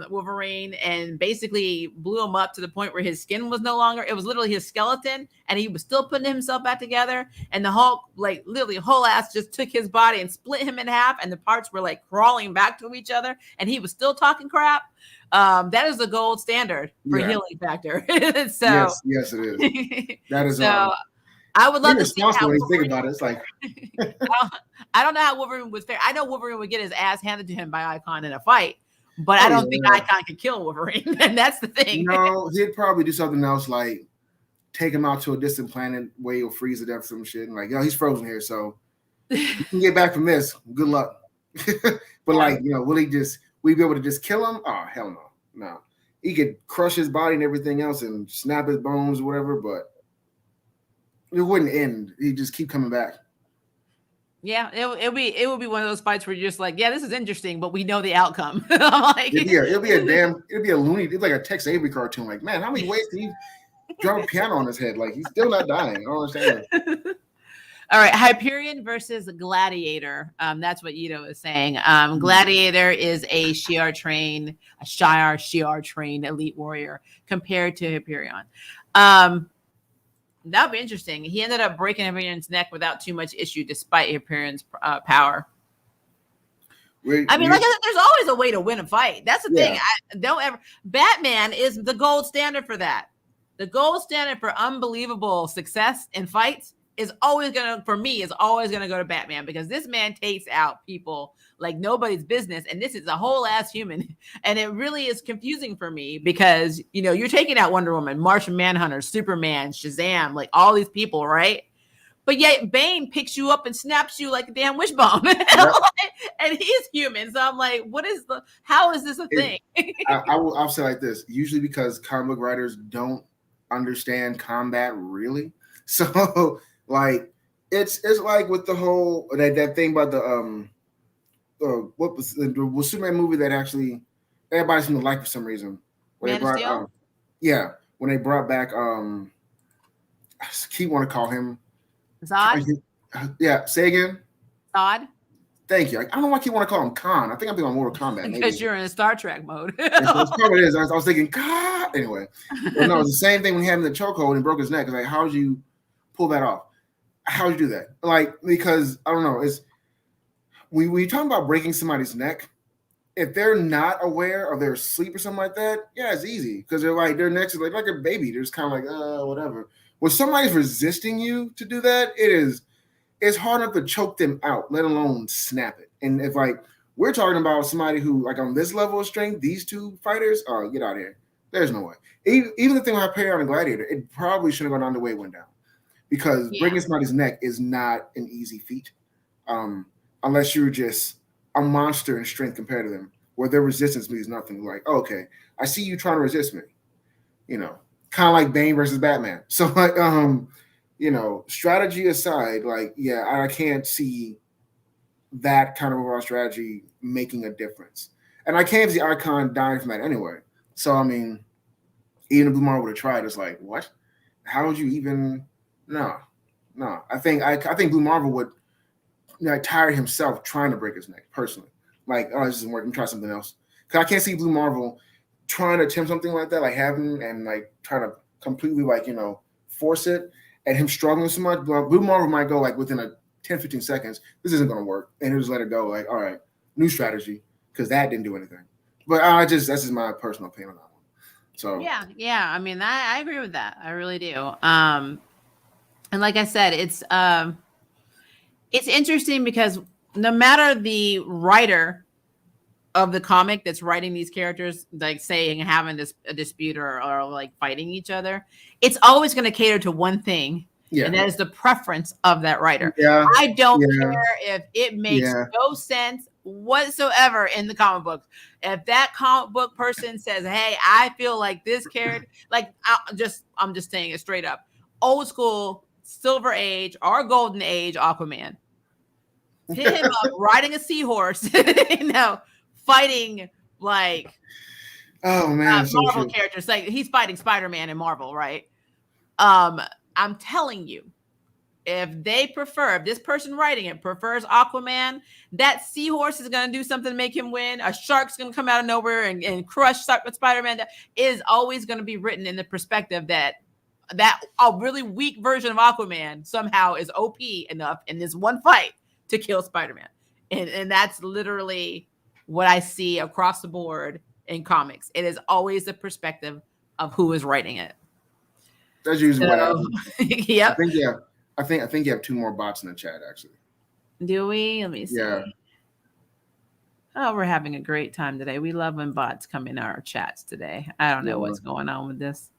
Wolverine and basically blew him up to the point where his skin was no longer, it was literally his skeleton and he was still putting himself back together. And the Hulk, like literally whole ass just took his body and split him in half and the parts were like crawling back to each other and he was still talking crap. That is the gold standard for healing factor. So yes, it is. That is so I would love to see how when you think about it. It's like I don't know how Wolverine would fare. I know Wolverine would get his ass handed to him by Icon in a fight, but I don't think Icon could kill Wolverine, and that's the thing. No, he'd probably do something else, like take him out to a distant planet where he'll freeze to death, some shit, and like, yo, he's frozen here, so you can get back from this. Good luck. But like, will he we be able to just kill him? Oh, hell no, no. He could crush his body and everything else and snap his bones or whatever, but it wouldn't end. He'd just keep coming back. Yeah, it would be one of those fights where you're just like, yeah, this is interesting, but we know the outcome. Like, it'll be a loony, it's like a Tex Avery cartoon. Like, man, how many ways can he drop a piano on his head? Like, he's still not dying. I don't understand. All right, Hyperion versus Gladiator. That's what Ito is saying. Gladiator is a Shi'ar trained elite warrior compared to Hyperion. That would be interesting. He ended up breaking Hyperion's neck without too much issue, despite Hyperion's power. Like I said, there's always a way to win a fight. That's the thing. Batman is the gold standard for that. The gold standard for unbelievable success in fights is always gonna go to Batman, because this man takes out people like nobody's business, and this is a whole ass human, and it really is confusing for me because you're taking out Wonder Woman, Martian Manhunter, Superman, Shazam, like all these people, right? But yet Bane picks you up and snaps you like a damn wishbone, and he's human. So I'm like, how is this a thing? I'll say like this: usually because comic book writers don't understand combat really, so. Like it's like with the whole that thing about the what was the Superman movie that actually everybody seemed to like for some reason. When they brought when they brought back I keep want to call him Zod. Yeah, say again. Zod. Thank you. I don't know why I keep want to call him Khan. I think I'm thinking on Mortal Kombat. Because you're in Star Trek mode. That's probably it is. I was thinking Khan. Anyway, but no, it's the same thing when he had him in the chokehold and broke his neck. It's like, how would you pull that off? How'd you do that? Like, because I don't know, it's when you're talking about breaking somebody's neck, if they're not aware of their sleep or something like that, yeah, it's easy because they're like their necks is like a baby. They're just kind of like, whatever. When somebody's resisting you to do that, it's hard enough to choke them out, let alone snap it. And if like we're talking about somebody who like on this level of strength, these two fighters, get out of here. There's no way. Even the thing with Hyperion and Gladiator, it probably should have gone down the way it went down. Because breaking somebody's neck is not an easy feat, unless you're just a monster in strength compared to them, where their resistance means nothing. Like, okay, I see you trying to resist me, kind of like Bane versus Batman. So, like, strategy aside, like, I can't see that kind of overall strategy making a difference, and I can't see Icon dying from that anyway. So, I mean, even if Blue Marvel would have tried, it's like, what? How would you even? No. I think Blue Marvel would tire himself trying to break his neck personally. Like, this isn't working. Try something else. Because I can't see Blue Marvel trying to attempt something like that, like having and like trying to completely force it, and him struggling so much. Blue Marvel might go like within a 10-15 seconds. This isn't going to work, and he'll just let it go. Like, all right, new strategy, because that didn't do anything. But that's just my personal opinion on that one. So yeah. I mean, I agree with that. I really do. And like I said, it's interesting because no matter the writer of the comic that's writing these characters, like saying having a dispute or like fighting each other, it's always going to cater to one thing, and that is the preference of that writer. I don't care if it makes no sense whatsoever in the comic books. If that comic book person says, "Hey, I feel like this character," like I'm just saying it straight up, old school. Silver Age or Golden Age Aquaman. Hit him up riding a seahorse, fighting like Oh man, so Marvel true. characters. Like he's fighting Spider-Man in Marvel, right? I'm telling you, if this person writing it prefers Aquaman, that seahorse is going to do something to make him win. A shark's going to come out of nowhere and crush Spider-Man. That is always going to be written in the perspective that a really weak version of Aquaman somehow is OP enough in this one fight to kill Spider-Man. And that's literally what I see across the board in comics. It is always the perspective of who is writing it. That's usually what happens. Yep. I think you have 2 more bots in the chat actually. Do we? Let me see. Yeah. Oh, we're having a great time today. We love when bots come in our chats today. I don't know what's going on with this.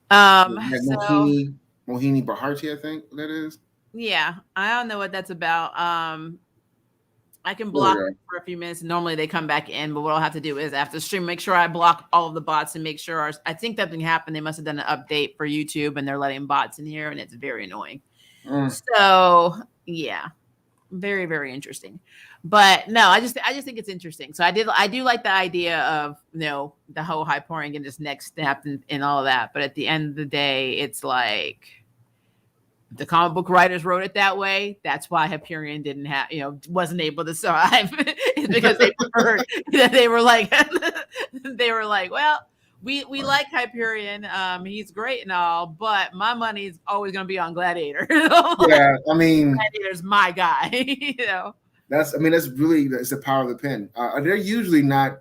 Mohini Bharti, I think that is. Yeah, I don't know what that's about. I can block them for a few minutes. Normally they come back in, but what I'll have to do is after the stream, make sure I block all of the bots and make sure I think something happened. They must have done an update for YouTube and they're letting bots in here and it's very annoying. So yeah, very, very interesting. But no, I just think it's interesting. So I do like the idea of, the whole Hyperion and this next step and all of that. But at the end of the day, it's like, the comic book writers wrote it that way. That's why Hyperion wasn't able to survive. It's because they preferred. They were like, well, we like Hyperion. He's great and all, but my money is always going to be on Gladiator. Yeah, I mean, Gladiator's my guy. That's the power of the pen. They're usually not.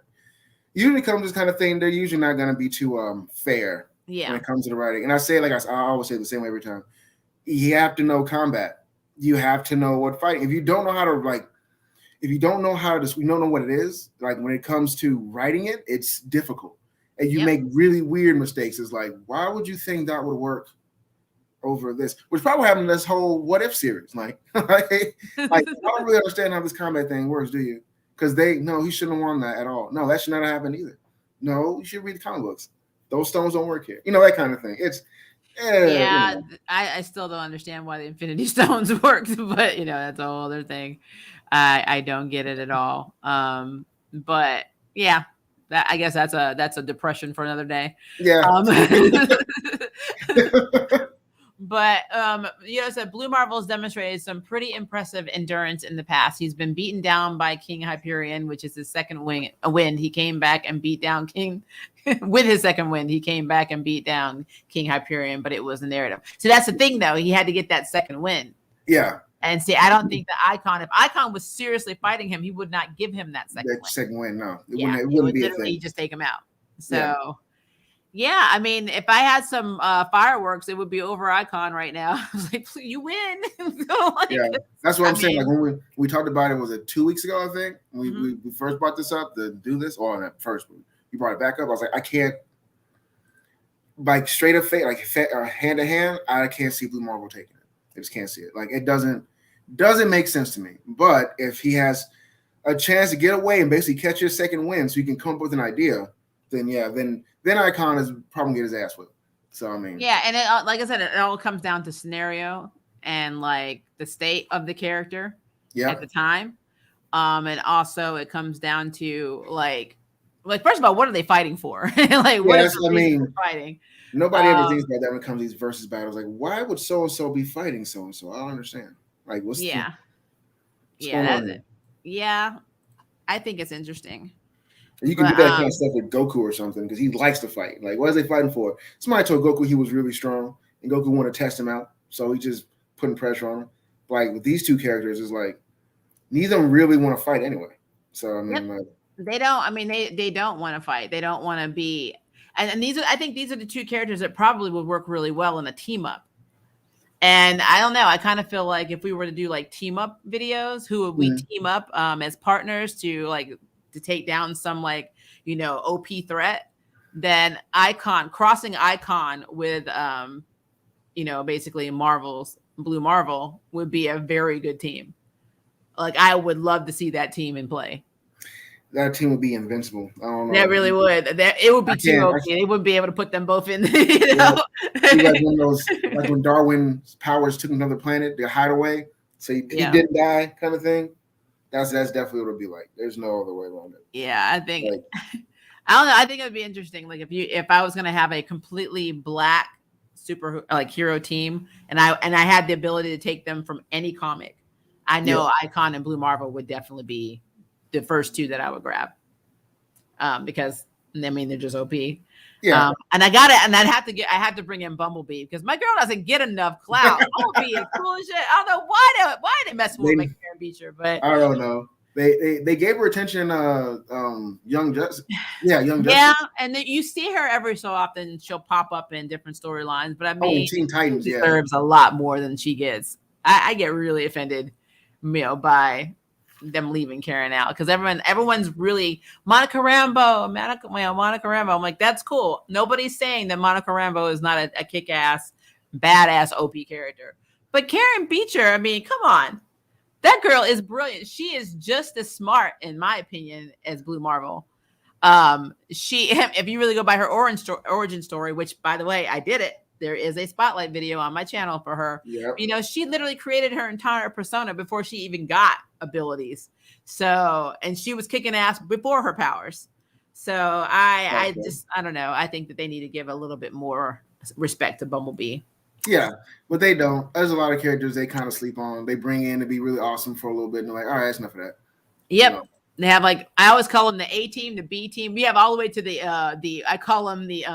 Usually comes this kind of thing. They're usually not going to be too fair when it comes to the writing. And I say I always say the same way every time. You have to know combat. You have to know what fighting. If you don't know how to we don't know what it is. Like when it comes to writing it, it's difficult, and you make really weird mistakes. It's like, why would you think that would work over this? Which probably happened in this whole What If series. Like I don't really understand how this combat thing works, do you? Because he shouldn't have won that at all. No, that should not have happened either. No, you should read the comic books. Those stones don't work here. That kind of thing. It's I still don't understand why the Infinity Stones worked, but that's a whole other thing. I don't get it at all. But yeah, I guess that's a depression for another day. Yeah. But so Blue Marvel has demonstrated some pretty impressive endurance in the past. He's been beaten down by King Hyperion, which is his second wind. He came back and beat down King with his second wind. He came back and beat down King Hyperion, but it was a narrative. So that's the thing, though. He had to get that second win. Yeah. And see, I don't think if Icon was seriously fighting him, he would not give him that second win. No, it it wouldn't would be literally just take him out. So. Yeah, I mean, if I had some fireworks, it would be over Icon right now. I was like, you win. That's what I'm saying. Like when we talked about it, was it 2 weeks ago? I think we first brought this up to do this, or not first, you brought it back up. I was like, I can't, like straight up hand to hand. I can't see Blue Marvel taking it. I just can't see it. Like it doesn't make sense to me. But if he has a chance to get away and basically catch his second win, so he can come up with an idea, then Icon is probably gonna get his ass whipped. So I mean, yeah, and like I said, it all comes down to scenario and like the state of the character at the time, and also it comes down to like first of all, what are they fighting for? Like, what is the reason for fighting? Nobody ever thinks about that when it comes to these versus battles. Like, why would so and so be fighting so and so? I don't understand. Like, what's going on here? Yeah, I think it's interesting. You can do that kind of stuff with Goku or something because he likes to fight. Like, what is they fighting for? Somebody told Goku he was really strong, and Goku wanted to test him out, so he just putting pressure on him. Like with these two characters, it's like neither of them really want to fight anyway. So I mean, they don't. I mean, they don't want to fight. They don't want to be. And I think these are the two characters that probably would work really well in a team up. And I don't know. I kind of feel like if we were to do like team up videos, who would we team up as partners to take down some OP threat, then crossing Icon with basically Marvel's Blue Marvel would be a very good team. Like I would love to see that team in play. That team would be invincible. I don't know. That really would. It would be too OP. They wouldn't be able to put them both in. Like when Darwin's powers took another planet, their hideaway, so he didn't die, kind of thing. That's definitely what it'll be like. There's no other way around it. Yeah, I think Like, I don't know. I think it would be interesting. Like if I was gonna have a completely black super like hero team, and I had the ability to take them from any comic, I know Icon and Blue Marvel would definitely be the first two that I would grab. Because I mean they're just OP. yeah. And I have to bring in Bumblebee because my girl doesn't get enough clout. Bumblebee is cool as shit. I don't know why they mess with my Karen Beecher, but I don't know. They gave her attention. Young Justice. Yeah, Young Justice. Yeah, and then you see her every so often. She'll pop up in different storylines, but I mean, Teen Titans she deserves a lot more than she gets. I get really offended, by them leaving Karen out because everyone's really Monica Rambeau. I'm like, that's cool. Nobody's saying that Monica Rambeau is not a kick-ass, badass OP character, but Karen Beecher. I mean, come on. That girl is brilliant. She is just as smart, in my opinion, as Blue Marvel. If you really go by her origin story, which, by the way, I did it. There is a spotlight video on my channel for her. Yep. She literally created her entire persona before she even got abilities. So, and she was kicking ass before her powers. So I don't know. I think that they need to give a little bit more respect to Bumblebee. Yeah, but they don't. There's a lot of characters they kind of sleep on. They bring in to be really awesome for a little bit, and they're like, all right, that's enough of that. Yep. They have I always call them the A team, the B team. We have all the way to the I call them the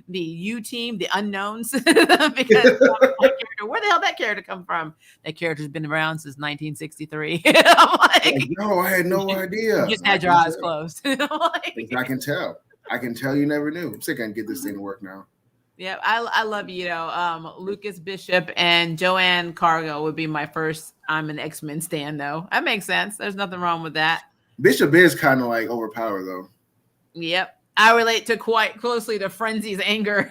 the U team, the unknowns, because where the hell that character come from? That character's been around since 1963. I'm like, no, I had no idea. You just had your eyes closed. I can tell. I can tell you never knew. I'm sick I can get this thing to work now. Yeah, I love Lucas Bishop and Joanne Cargill would be my first. I'm an X-Men stan, though. That makes sense. There's nothing wrong with that. Bishop is kind of like overpowered, though. Yep. I relate to quite closely to Frenzy's anger.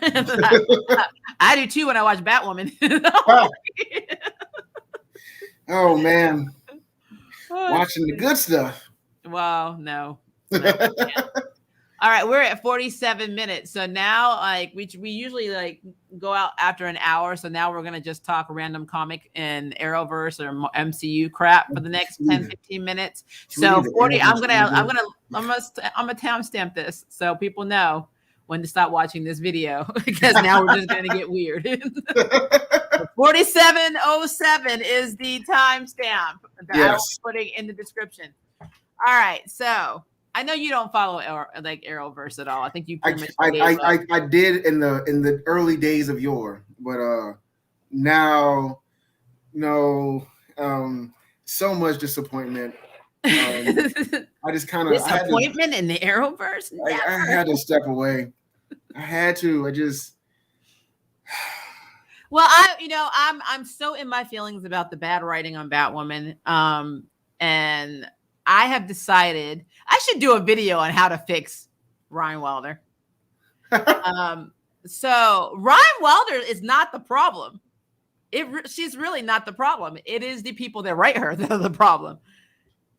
I do too when I watch Batwoman. Oh man. Watching the good stuff. Well, no. All right, we're at 47 minutes. So now we usually go out after an hour. So now we're going to just talk random comic and Arrowverse or MCU crap for the next 10, 15 minutes. So 40, I'm going to timestamp this so people know when to stop watching this video because now we're just going to get weird. 47:07 is the timestamp that I was putting in the description. All right, so I know you don't follow Arrowverse at all. I think you pretty much I did in the early days of yore, but now no, so much disappointment. I just kind of disappointment in the Arrowverse. I had to step away. I had to. Well, I'm so in my feelings about the bad writing on Batwoman, and I have decided I should do a video on how to fix Ryan Wilder. So Ryan Wilder is not the problem. She's really not the problem. It is the people that write her that are the problem.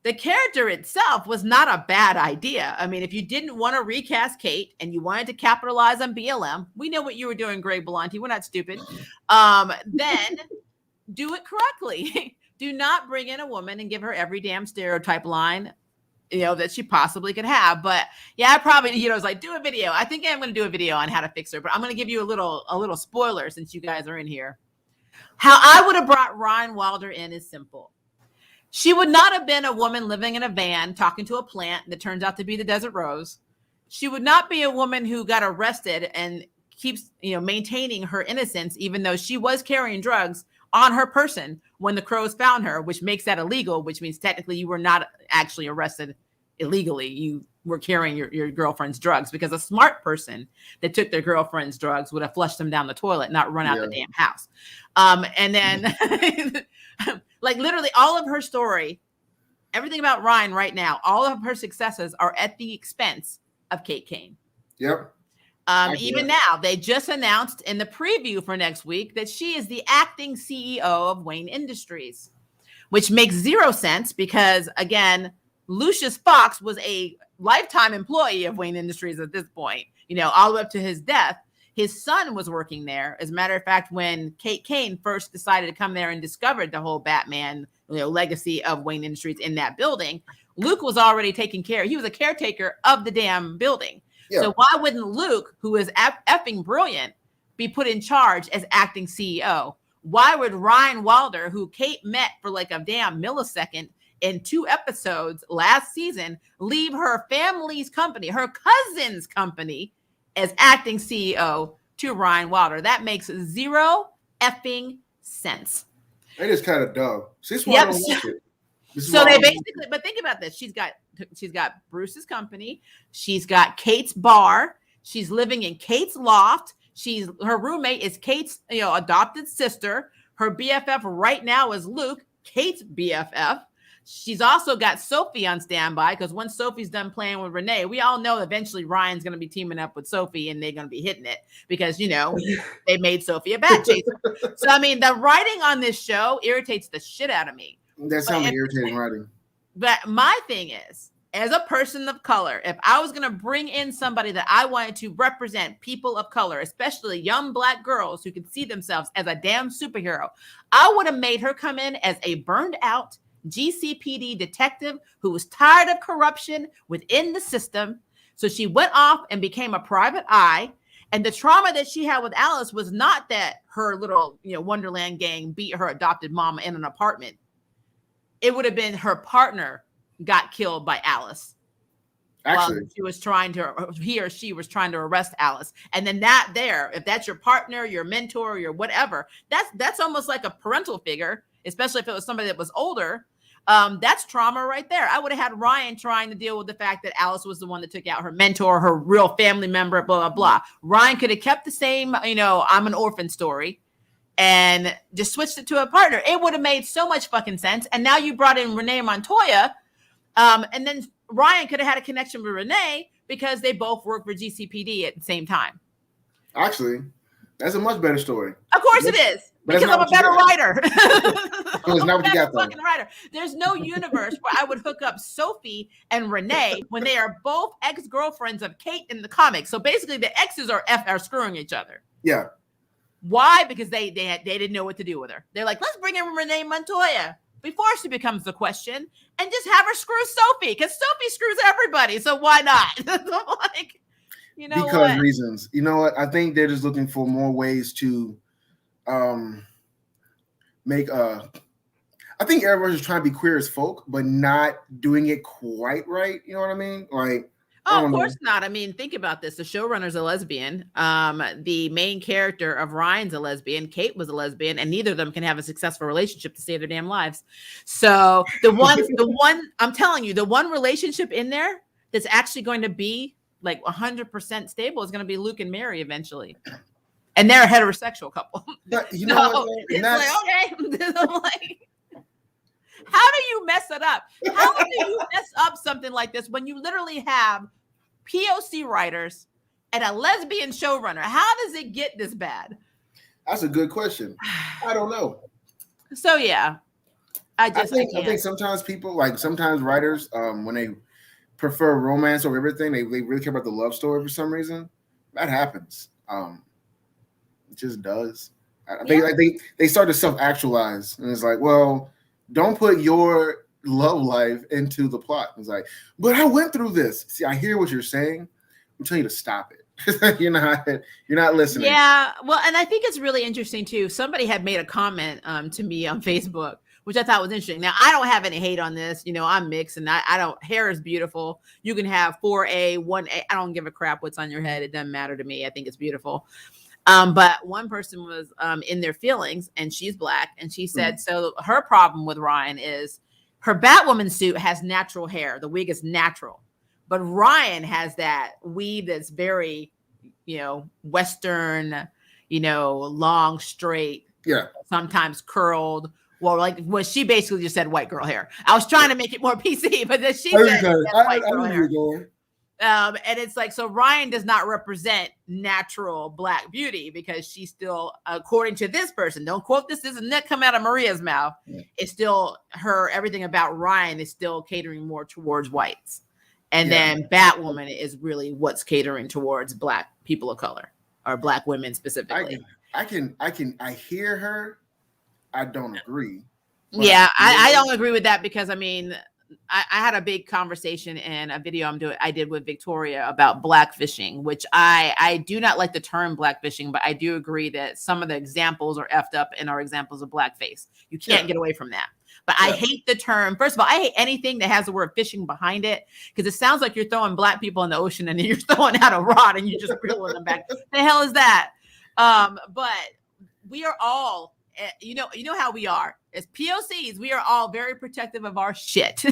The character itself was not a bad idea. I mean, if you didn't want to recast Kate and you wanted to capitalize on BLM, we know what you were doing, Greg Belanti. We're not stupid. Then do it correctly. Do not bring in a woman and give her every damn stereotype line, that she possibly could have. But yeah, I probably, was like, do a video. I think I'm going to do a video on how to fix her, but I'm going to give you a little spoiler since you guys are in here. How I would have brought Ryan Wilder in is simple. She would not have been a woman living in a van talking to a plant that turns out to be the Desert Rose. She would not be a woman who got arrested and keeps, maintaining her innocence, even though she was carrying drugs on her person when the Crows found her, which makes that illegal, which means technically you were not actually arrested illegally. You were carrying your girlfriend's drugs, because a smart person that took their girlfriend's drugs would have flushed them down the toilet, not run out the damn house. And then literally all of her story, everything about Ryan right now, all of her successes are at the expense of Kate Kane. Yep. Even now, they just announced in the preview for next week that she is the acting CEO of Wayne Industries, which makes zero sense because, again, Lucius Fox was a lifetime employee of Wayne Industries at this point, all the way up to his death. His son was working there. As a matter of fact, when Kate Kane first decided to come there and discovered the whole Batman, legacy of Wayne Industries in that building, Luke was already taking care. He was a caretaker of the damn building. Yeah. So why wouldn't Luke, who is effing brilliant, be put in charge as acting CEO? Why would Ryan Wilder, who Kate met for like a damn millisecond in 2 episodes last season, leave her family's company, her cousin's company, as acting CEO to Ryan Wilder? That makes 0 effing sense. It is kind of dumb. This why I don't like it. So they basically, but think about this. She's got Bruce's company. She's got Kate's bar. She's living in Kate's loft. Her roommate is Kate's, adopted sister. Her BFF right now is Luke, Kate's BFF. She's also got Sophie on standby, because once Sophie's done playing with Renee, we all know eventually Ryan's going to be teaming up with Sophie and they're going to be hitting it because, they made Sophie a bat chaser. So, I mean, the writing on this show irritates the shit out of me. That sounds irritating writing. But my thing is, as a person of color, if I was going to bring in somebody that I wanted to represent people of color, especially young Black girls who can see themselves as a damn superhero, I would have made her come in as a burned out GCPD detective who was tired of corruption within the system. So she went off and became a private eye. And the trauma that she had with Alice was not that her little, Wonderland gang beat her adopted mama in an apartment. It would have been her partner got killed by Alice. Actually, he or she was trying to arrest Alice. And then if that's your partner, your mentor, your whatever, that's almost like a parental figure, especially if it was somebody that was older. That's trauma right there. I would have had Ryan trying to deal with the fact that Alice was the one that took out her mentor, her real family member, blah, blah, blah. Ryan could have kept the same, I'm an orphan story and just switched it to a partner. It would have made so much fucking sense. And now you brought in Renee Montoya. And then Ryan could have had a connection with Renee because they both work for GCPD at the same time. Actually, that's a much better story. Of course it is. Because I'm a better writer. It's not what you got, fucking writer. There's no universe where I would hook up Sophie and Renee when they are both ex-girlfriends of Kate in the comics. So basically, the exes are screwing each other. Yeah. Why? Because they didn't know what to do with her. They're like, let's bring in Renee Montoya before she becomes the question, and just have her screw Sophie, because Sophie screws everybody. So why not? Because reasons. You know what? I think they're just looking for more ways to make I think everyone's just trying to be queer as folk, but not doing it quite right. You know what I mean? Like, of course not. I mean, think about this. The showrunner's a lesbian. The main character of Ryan's a lesbian. Kate was a lesbian, and neither of them can have a successful relationship to save their damn lives. So the one I'm telling you, the one relationship in there that's actually going to be like 100% stable is going to be Luke and Mary eventually. And they're a heterosexual couple. But you know what? It's like, okay. I'm like, how do you mess it up? How do you mess up something like this when you literally have POC writers and a lesbian showrunner? How does it get this bad? That's a good question. I don't know. So yeah, I think sometimes people, like sometimes writers, when they prefer romance over everything, they really care about the love story for some reason. That happens. It just does. They start to self-actualize, and it's like, well, don't put your love life into the plot. It's like, but I went through this. See, I hear what you're saying. I'm telling you to stop it. You're not listening. Yeah, well, and I think it's really interesting too. Somebody had made a comment to me on Facebook, which I thought was interesting. Now, I don't have any hate on this. I'm mixed, and I don't. Hair is beautiful. You can have 4A, 1A. I don't give a crap what's on your head. It doesn't matter to me. I think it's beautiful. But one person was in their feelings, and she's Black, and she said, so her problem with Ryan is her Batwoman suit has natural hair. The wig is natural, but Ryan has that weave that's very, Western, long, straight, sometimes curled. Well, like what she basically just said, white girl hair. I was trying to make it more PC, but then she said white girl hair. And it's like, so Ryan does not represent natural Black beauty because she's still, according to this person, don't quote this isn't come out of Maria's mouth. Yeah. It's still everything about Ryan is still catering more towards whites. And then Batwoman is really what's catering towards Black people of color. or Black women specifically. I hear her. I don't agree. Yeah, I don't agree with that because I mean, I had a big conversation in a video I did with Victoria about blackfishing, which I do not like the term blackfishing, but I do agree that some of the examples are effed up and are examples of blackface. You can't get away from that. But I hate the term. First of all, I hate anything that has the word fishing behind it because it sounds like you're throwing Black people in the ocean and you're throwing out a rod and you're just reeling them back. The hell is that? But we are all, you know how we are as POCs. We are all very protective of our shit.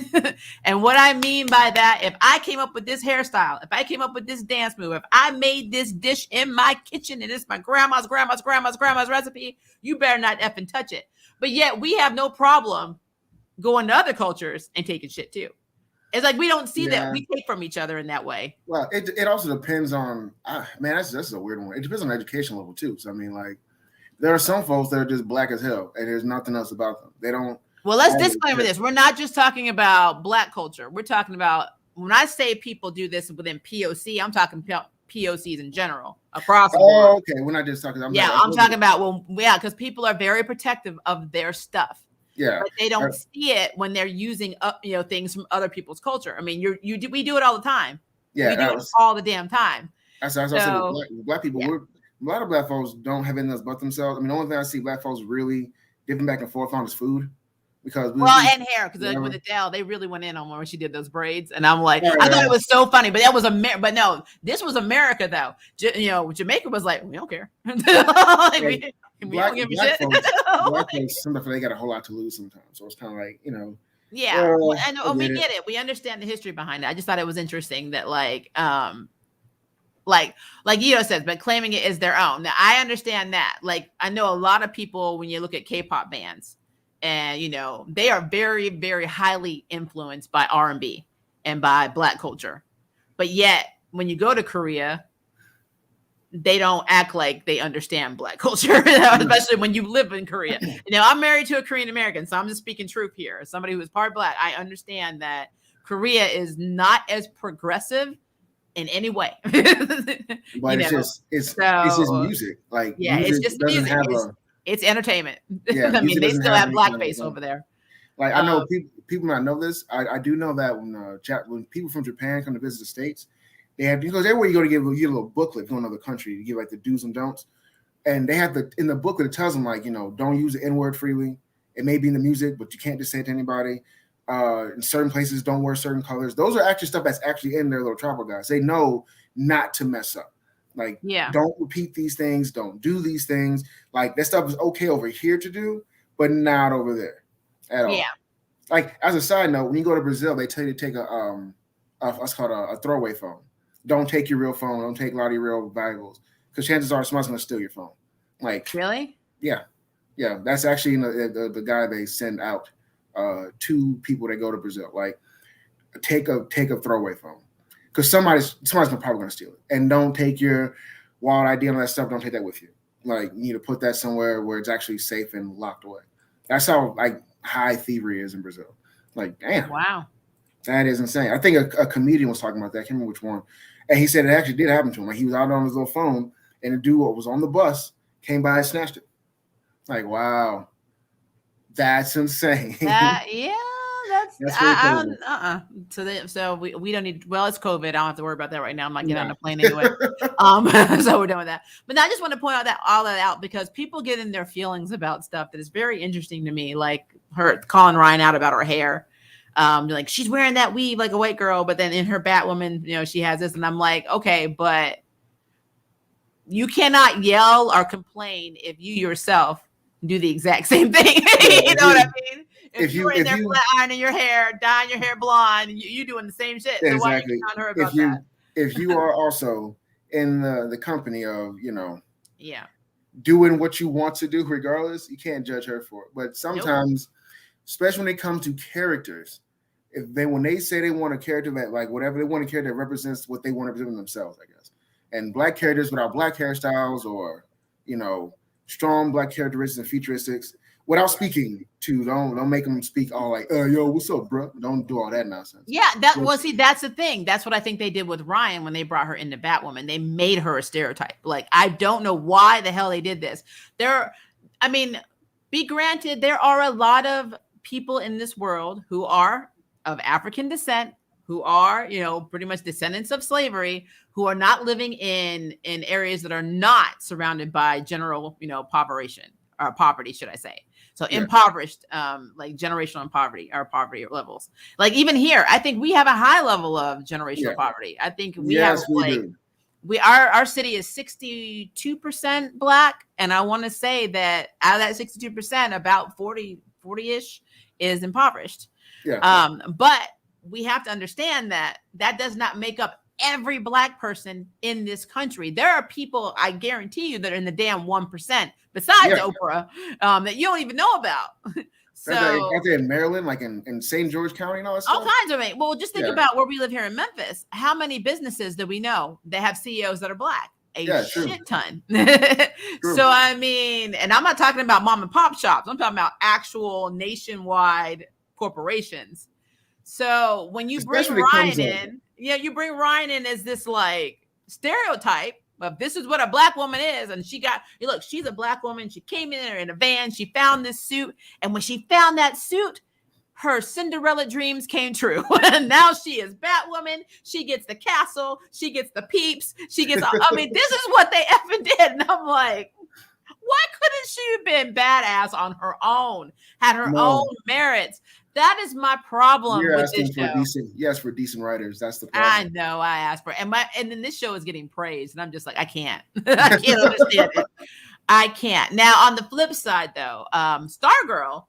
And what I mean by that, if I came up with this hairstyle, if I came up with this dance move, if I made this dish in my kitchen and it's my grandma's recipe, you better not effing touch it. But yet we have no problem going to other cultures and taking shit too. It's like we don't see that we take from each other in that way. Well, it also depends on man. That's a weird one. It depends on education level too. So I mean, like there are some folks that are just black as hell, and there's nothing else about them. They don't. Well, let's disclaimer this. We're not just talking about Black culture. We're talking about when I say people do this within POC, I'm talking about POCs in general across the board. Oh, okay. We're not just talking. I'm talking about because people are very protective of their stuff. Yeah, but they don't see it when they're using things from other people's culture. I mean, we do it all the time. Yeah, we do it all the damn time. That's what I said. Black people, a lot of Black folks don't have anything else but themselves. I mean, the only thing I see Black folks really dipping back and forth on is food. Because and hair, because like with Adele, they really went in on when she did those braids, and I'm like, I thought it was so funny, but that was but no, this was America though. Jamaica was like, we don't care. We don't give a shit. Black folks, sometimes they got a whole lot to lose sometimes, so it's kind of like Yeah, and we get it. We understand the history behind it. I just thought it was interesting that like Io says, but claiming it as their own. Now I understand that. Like I know a lot of people when you look at K-pop bands. And, they are very, very highly influenced by R&B and by Black culture. But yet, when you go to Korea, they don't act like they understand Black culture, especially when you live in Korea. I'm married to a Korean American, so I'm just speaking truth here. As somebody who is part Black, I understand that Korea is not as progressive in any way. But it's just music. Like, it's just music. It's entertainment. Yeah, I mean, they still have blackface over there. Like I know people might know this. I do know that when people from Japan come to visit the States, they have because everywhere you go to get a little booklet from another country to give like the do's and don'ts, and they have in the booklet it tells them like don't use the N-word freely. It may be in the music, but you can't just say it to anybody. In certain places, don't wear certain colors. Those are actually stuff that's actually in their little travel guides. They know not to mess up. Like, don't repeat these things. Don't do these things. Like, that stuff is okay over here to do, but not over there at all. Yeah. Like, as a side note, when you go to Brazil, they tell you to take what's called a throwaway phone. Don't take your real phone. Don't take a lot of your real valuables because chances are someone's going to steal your phone. Like, really? Yeah. Yeah. That's actually the guy they send out to people that go to Brazil. Like, take a throwaway phone. Because somebody's probably going to steal it. And don't take your wallet ID and all that stuff. Don't take that with you. Like, you need to put that somewhere where it's actually safe and locked away. That's how, like, high thievery is in Brazil. Like, damn. Wow. That is insane. I think a comedian was talking about that. I can't remember which one. And he said it actually did happen to him. Like, he was out on his little phone, and the dude was on the bus, came by and snatched it. Like, wow. That's insane. Yeah. So we don't need. Well, it's COVID. I don't have to worry about that right now. I'm not getting on the plane anyway. So we're done with that. But now I just want to point out all that out because people get in their feelings about stuff that is very interesting to me. Like her calling Ryan out about her hair. Like she's wearing that weave like a white girl, but then in her Batwoman, she has this, and I'm like, okay, but you cannot yell or complain if you yourself do the exact same thing. You know what I mean? If you're in there flat ironing your hair, dyeing your hair blonde, you doing the same shit. So why are you on her about that? If you are also in the company of, doing what you want to do regardless, you can't judge her for it. But sometimes, especially when it comes to characters, when they say they want a character that like whatever they want a character that represents what they want to represent themselves, I guess. And Black characters without Black hairstyles or, strong Black characteristics and futuristics, without speaking to. Don't make them speak all like, yo, what's up, bro? Don't do all that nonsense. Yeah, that's the thing. That's what I think they did with Ryan when they brought her into Batwoman. They made her a stereotype. Like, I don't know why the hell they did this. Be granted, there are a lot of people in this world who are of African descent, who are, pretty much descendants of slavery, who are not living in areas that are not surrounded by general, poverty, should I say. So impoverished, like generational poverty levels. Like even here, I think we have a high level of generational poverty. I think we have our city is 62% Black. And I want to say that out of that 62%, about 40-ish is impoverished. Yeah. But we have to understand that does not make up every Black person in this country. There are people, I guarantee you, that are in the damn 1%, besides Oprah, that you don't even know about. So in Maryland, like in St. George County and all that stuff? All kinds of it. Well, just think about where we live here in Memphis. How many businesses do we know that have CEOs that are Black? Shit ton. So, I mean, and I'm not talking about mom and pop shops. I'm talking about actual nationwide corporations. So when you bring Ryan in, you bring Ryan in as this like stereotype of this is what a Black woman is. And she's a Black woman. She came in there in a van. She found this suit. And when she found that suit, her Cinderella dreams came true. And now she is Batwoman. She gets the castle. She gets the peeps. She gets, this is what they effing did. And I'm like, why couldn't she have been badass on her own? Had her own merits. That is my problem with this show. For decent writers. That's the problem. I know. I asked for it. And then this show is getting praised. And I'm just like, I can't. I can't understand it. I can't. Now, on the flip side, though, Stargirl,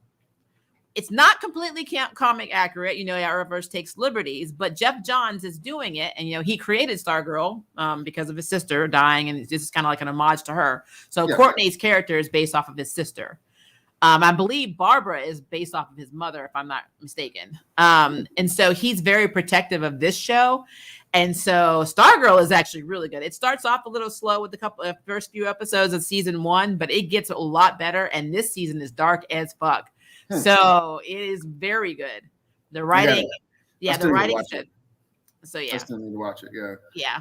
it's not completely comic accurate. Arrowverse takes liberties, but Jeff Johns is doing it. And, he created Stargirl because of his sister dying. And this is kind of like an homage to her. So Courtney's character is based off of his sister. I believe Barbara is based off of his mother, if I'm not mistaken. And so he's very protective of this show. And so Stargirl is actually really good. It starts off a little slow with the first few episodes of season 1, but it gets a lot better. And this season is dark as fuck. So it is very good. The writing, the writing is good. So I still need to watch it. Yeah.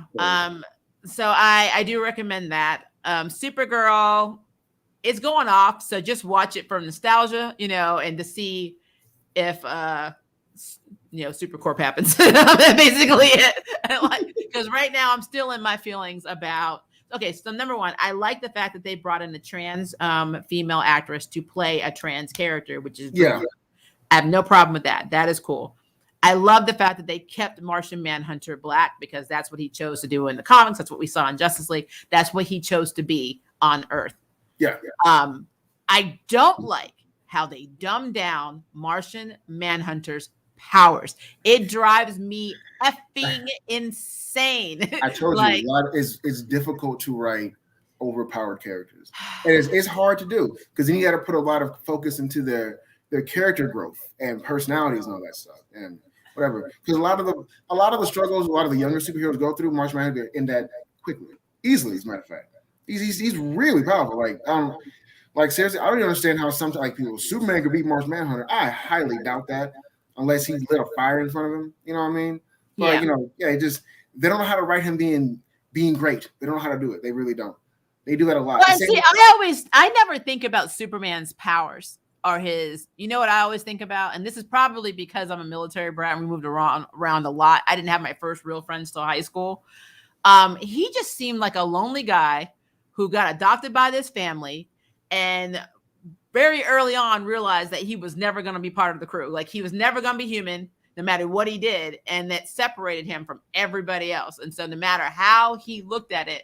So I do recommend that. Supergirl, it's going off, so just watch it for nostalgia, and to see if Supercorp happens. Basically it. Because right now I'm still in my feelings about. Okay, so number one, I like the fact that they brought in a trans female actress to play a trans character, which is good. I have no problem with that. That is cool. I love the fact that they kept Martian Manhunter Black because that's what he chose to do in the comics. That's what we saw in Justice League. That's what he chose to be on Earth. Yeah. I don't like how they dumb down Martian Manhunter's powers. It drives me effing insane. I told you, it's difficult to write overpowered characters, and it's hard to do because then you got to put a lot of focus into their character growth and personalities and all that stuff and whatever. Because a lot of the struggles a lot of the younger superheroes go through, Martian Manhunter in that quickly, easily. As a matter of fact. He's really powerful. Like seriously, I don't even understand how sometimes like people Superman could beat Martian Manhunter. I highly doubt that unless he lit a fire in front of him. You know what I mean? But they don't know how to write him being great. They don't know how to do it. They really don't. They do that a lot. Well, see, I never think about Superman's powers or his. You know what I always think about, and this is probably because I'm a military brat and we moved around a lot. I didn't have my first real friends till high school. He just seemed like a lonely guy who got adopted by this family and very early on realized that he was never going to be part of the crew. Like he was never going to be human no matter what he did. And that separated him from everybody else. And so no matter how he looked at it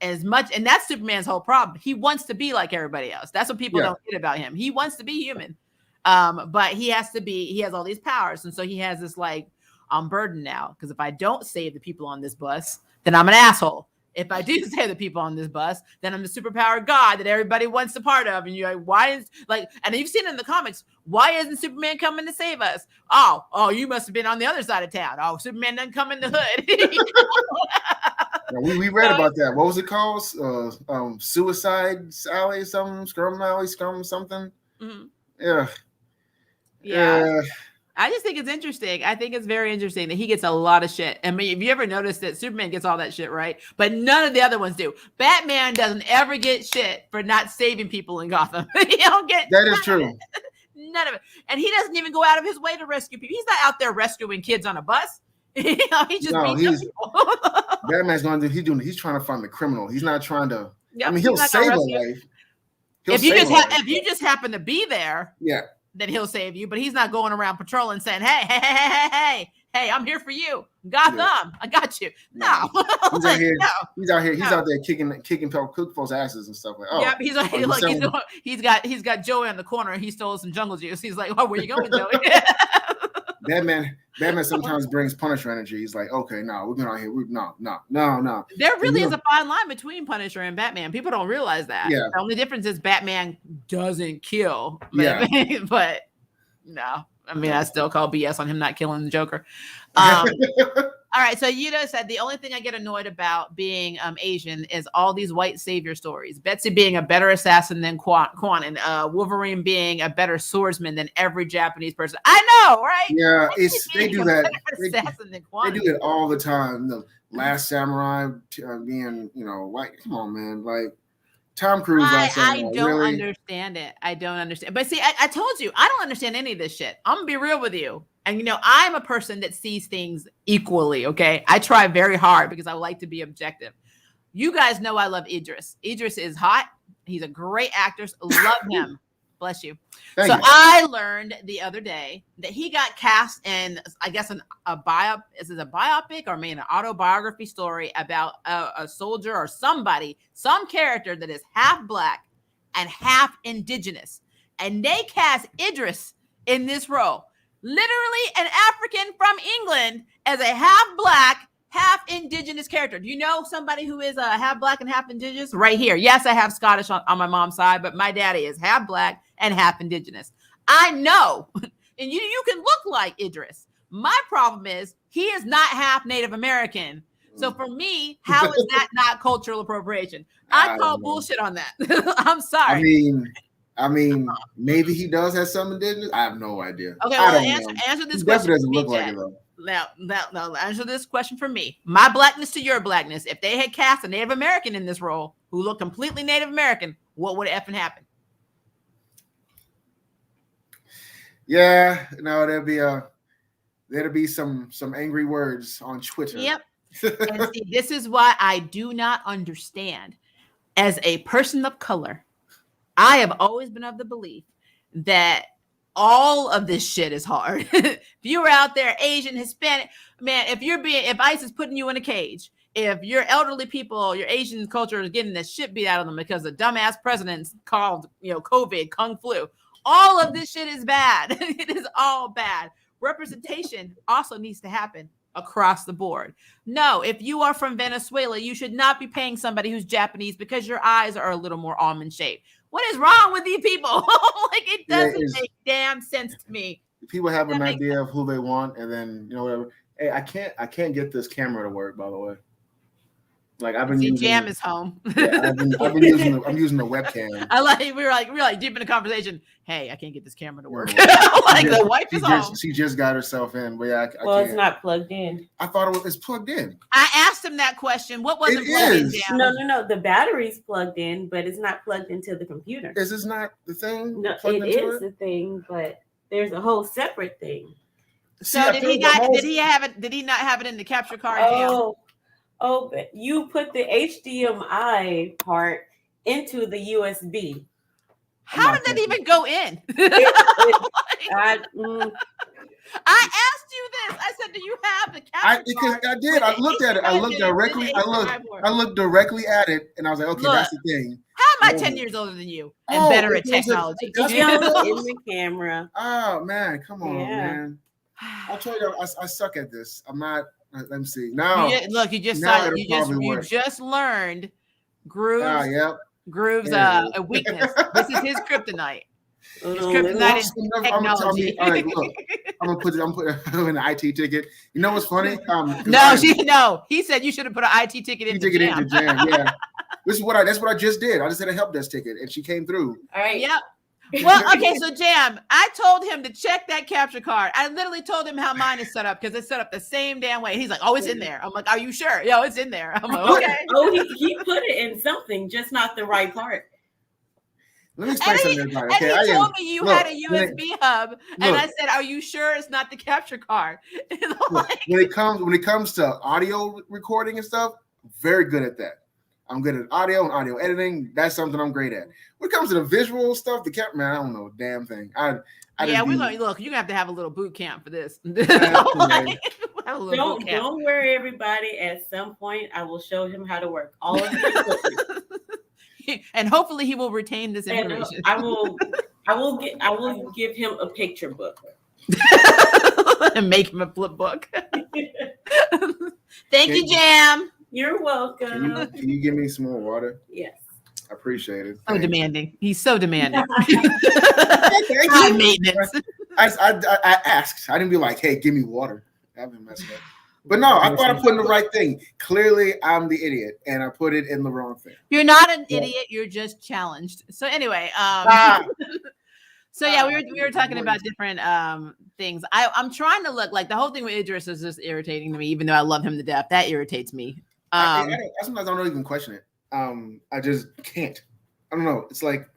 and that's Superman's whole problem. He wants to be like everybody else. That's what people don't get about him. He wants to be human. But he has all these powers. And so he has this like, I'm burdened now because if I don't save the people on this bus, then I'm an asshole. If I do save the people on this bus, then I'm the superpowered god that everybody wants a part of. And you're like, and you've seen it in the comics, why isn't Superman coming to save us? Oh, you must have been on the other side of town. Oh, Superman doesn't come in the hood. we read about that. What was it called? Suicide Alley, something, Scrum Alley, something. Yeah. Yeah. I just think it's interesting. I think it's very interesting that he gets a lot of shit. I mean, have you ever noticed that Superman gets all that shit, right? But none of the other ones do. Batman doesn't ever get shit for not saving people in Gotham. He don't get that is true. None of it. And he doesn't even go out of his way to rescue people. He's not out there rescuing kids on a bus. He just beats people. Batman's going to do. He's trying to find the criminal. He's not trying to. Yep, I mean, he'll save a life. If you just happen to be there, then he'll save you. But he's not going around patrolling saying, "Hey, I'm here for you, Gotham. I got you." No, he's out here. He's out here. He's out there kicking folks' asses and stuff like. Oh, yeah, he's like, he's got Joey on the corner. And he stole some jungle juice. He's like, "Oh, where you going, Joey?" Batman sometimes brings Punisher energy. He's like, okay, no, we're going out here. No. There really is a fine line between Punisher and Batman. People don't realize that. Yeah. The only difference is Batman doesn't kill. But no, I mean, I still call BS on him not killing the Joker. All right, so Yuta said the only thing I get annoyed about being Asian is all these white savior stories. Betsy being a better assassin than Quan, and Wolverine being a better swordsman than every Japanese person. I know, right? Yeah, they do that. They do it all the time. The Last Samurai being, white. Come on, man, like. Tom Cruise. I don't understand it. I don't understand. But see, I told you, I don't understand any of this shit. I'm going to be real with you. And, I'm a person that sees things equally, okay? I try very hard because I like to be objective. You guys know I love Idris. Idris is hot. He's a great actor. Love him. Bless you. Thank you. I learned the other day that he got cast in, I guess, is it a biopic or maybe an autobiography story about a soldier or some character that is half black and half indigenous. And they cast Idris in this role. Literally an African from England as a half black, half indigenous character. Do you know somebody who is half black and half indigenous? Right here. Yes, I have Scottish on my mom's side, but my daddy is half black and half indigenous. I know. And you can look like Idris. My problem is he is not half Native American. So for me, how is that not cultural appropriation? I call bullshit on that. I'm sorry. I mean, maybe he does have some indigenous. I have no idea. Okay, well, answer this question. Definitely doesn't look like it though. Now, answer this question for me. My blackness to your blackness. If they had cast a Native American in this role who looked completely Native American, what would effing happen? Yeah, no, there'd be some angry words on Twitter. Yep. And see, this is why I do not understand. As a person of color, I have always been of the belief that all of this shit is hard. If you were out there, Asian, Hispanic, man, if ICE is putting you in a cage, if your elderly people, your Asian culture is getting the shit beat out of them because the dumbass presidents called, COVID, Kung Flu, all of this shit is bad. It is all bad. Representation also needs to happen across the board. No, if you are from Venezuela, you should not be paying somebody who's Japanese because your eyes are a little more almond shaped. What is wrong with these people? Like, it doesn't make damn sense to me. People have an idea of who they want, and then whatever. Hey, I can't get this camera to work. By the way, like I've been using. Jam is home. Yeah, I'm using the webcam. We were like deep in the conversation. Hey, I can't get this camera to work. The wife is home. She just got herself in, but I can't. It's not plugged in. I thought it's plugged in. I asked him that question. What wasn't plugged in? No. The battery's plugged in, but it's not plugged into the computer. Is this not the thing? No, it is the thing, but there's a whole separate thing. So did he have it? Did he not have it in the capture card? Oh, but you put the HDMI part into the USB. How did that even go in? I asked you this. I said, "Do you have the capture card?" I did. I looked at it. I looked directly at it, and I was like, "Okay, that's the thing." How am I 10 years older than you and better at technology? In the camera. Oh man, come on, man! I'll tell you, I suck at this. I'm not. Let me see. No, you just learned Groove's Groove's a weakness. This is his kryptonite. His kryptonite is technology. All right, look, I'm putting an IT ticket. You know what's funny? He said you should have put an IT ticket in the jam. Yeah. That's what I just did. I just had a help desk ticket, and she came through. All right. Yep. Well, okay, so Jam, I told him to check that capture card. I literally told him how mine is set up because it's set up the same damn way. He's like, "Oh, it's in there." I'm like, "Are you sure?" Yo, it's in there. I'm like, "Okay." Oh, he put it in something, just not the right part. Let me explain something to everybody. Okay, and he told me you had a USB hub, and I said, "Are you sure it's not the capture card?" When it comes to audio recording and stuff, very good at that. I'm good at audio and audio editing. That's something I'm great at. When it comes to the visual stuff, the camera, man, I don't know a damn thing. We're gonna look. You're gonna have a little boot camp for this. Don't worry, everybody. At some point, I will show him how to work all of the and hopefully he will retain this information. I will give him a picture book and make him a flip book. Thank you, Jam. You're welcome. Can you give me some more water? Yes. I appreciate it. So demanding. He's so demanding. High maintenance. I asked. I didn't be like, "Hey, give me water." I've been messing up. But no, I thought I put in the right thing. Clearly, I'm the idiot, and I put it in the wrong thing. You're not an idiot. You're just challenged. So anyway, so yeah, we were talking about different things. I'm trying to look like the whole thing with Idris is just irritating to me, even though I love him to death. That irritates me. I sometimes I don't even question it. I just can't. I don't know. It's like,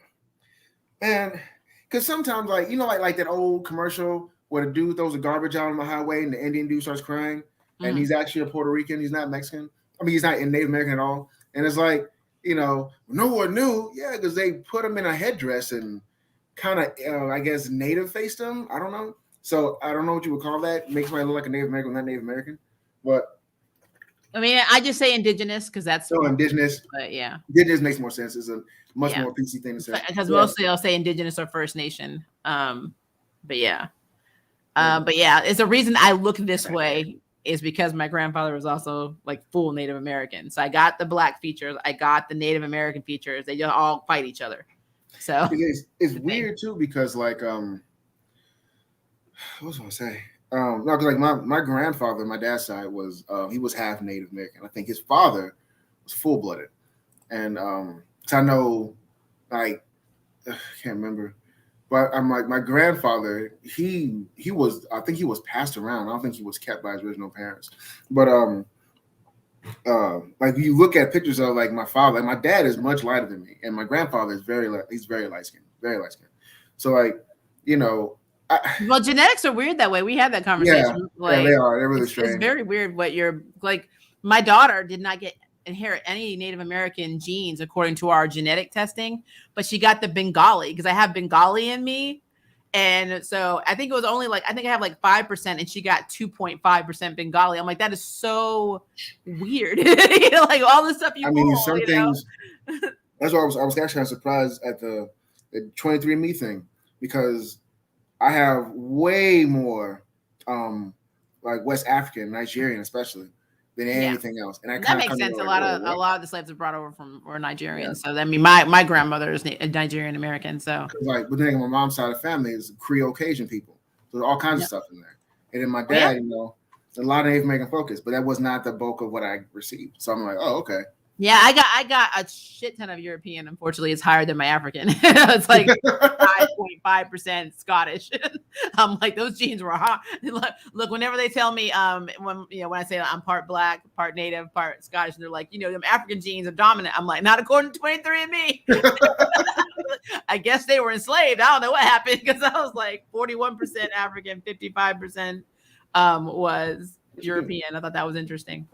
man, because sometimes like like that old commercial where the dude throws a garbage out on the highway and the Indian dude starts crying, and he's actually a Puerto Rican. He's not Mexican. I mean, he's not Native American at all. And it's like, no one knew. Yeah, because they put him in a headdress and kind of, I guess, native faced him. I don't know. So I don't know what you would call that. Makes somebody look like a Native American, not Native American. But I mean, I just say indigenous because that's indigenous. But yeah, indigenous makes more sense. It's a much more PC thing to say. Because mostly I'll say indigenous or First Nation. But yeah, it's a reason I look this way is because my grandfather was also like full Native American. So I got the black features, I got the Native American features. They just all fight each other. So it's weird too because like what was I gonna say? No, because like my grandfather, my dad's side was he was half Native American. I think his father was full blooded, and so I know like I can't remember, but I'm like my grandfather. He was I think he was passed around. I don't think he was kept by his original parents, but like you look at pictures of like my father, and my dad is much lighter than me, and my grandfather is very light skinned, very light skinned. So like well, genetics are weird that way. We had that conversation. Yeah, they are. They're really strange. It's very weird what you're like. My daughter did not inherit any Native American genes according to our genetic testing, but she got the Bengali because I have Bengali in me. And so I think it was only like, I think I have like 5% and she got 2.5% Bengali. I'm like, that is so weird. Like all the stuff some things, that's why I was actually surprised at the 23andMe thing because I have way more like West African, Nigerian especially than anything else. And that makes sense. A lot of the slaves are brought over were Nigerian. So I mean my grandmother is Nigerian American. So like but then my mom's side of the family is Creole Cajun people. So there's all kinds of stuff in there. And then my dad, a lot of Native American focus, but that was not the bulk of what I received. So I'm like, oh, okay. Yeah, I got a shit ton of European. Unfortunately, it's higher than my African. It's like 5.5% Scottish. I'm like, those genes were hot. Look, whenever they tell me, when I say I'm part black, part Native, part Scottish, and they're like, them African genes are dominant. I'm like, not according to 23andMe. I guess they were enslaved. I don't know what happened because I was like 41% African, 55% was European. I thought that was interesting.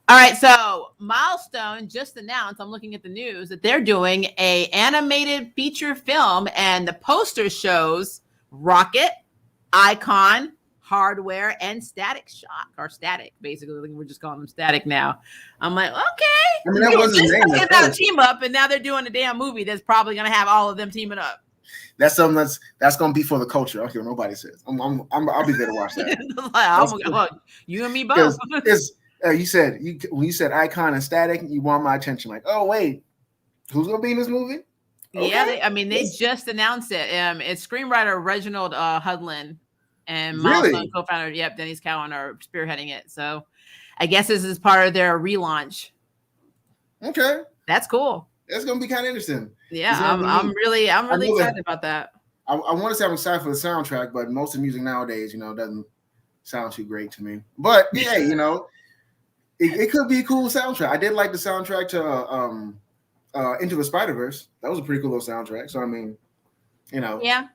All right, so Milestone just announced, I'm looking at the news, that they're doing a animated feature film, and the poster shows Rocket, Icon, Hardware, and Static Shock, or Static, basically. We're just calling them Static now. I'm like, okay. I mean, that wasn't his name. About a team up, and now they're doing a damn movie that's probably going to have all of them teaming up. That's something that's going to be for the culture. I don't care what nobody says. I'll be there to watch that. You and me both. You said when you said Icon and Static, you want my attention. Like, oh wait, who's gonna be in this movie? Okay. Yeah, they just announced it. It's screenwriter Reginald Hudlin and Milestone co-founder, Denise Cowan are spearheading it. So, I guess this is part of their relaunch. Okay, that's cool. That's gonna be kind of interesting. Yeah, It's gonna be I'm neat. really I know excited that about that. I want to say I'm excited for the soundtrack, but most of the music nowadays, doesn't sound too great to me. But yeah, it could be a cool soundtrack. I did like the soundtrack to Into the Spider-Verse. That was a pretty cool little soundtrack. So I mean, Yeah.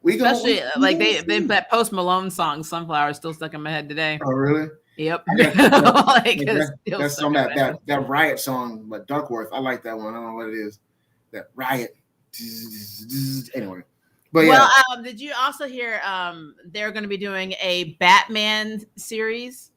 we go. Especially we they that Post Malone song "Sunflower" is still stuck in my head today. Oh really? Yep. That's some that Riot song, but Duckworth. I like that one. I don't know what it is. That Riot. Anyway, but well, yeah. did you also hear they're going to be doing a Batman series?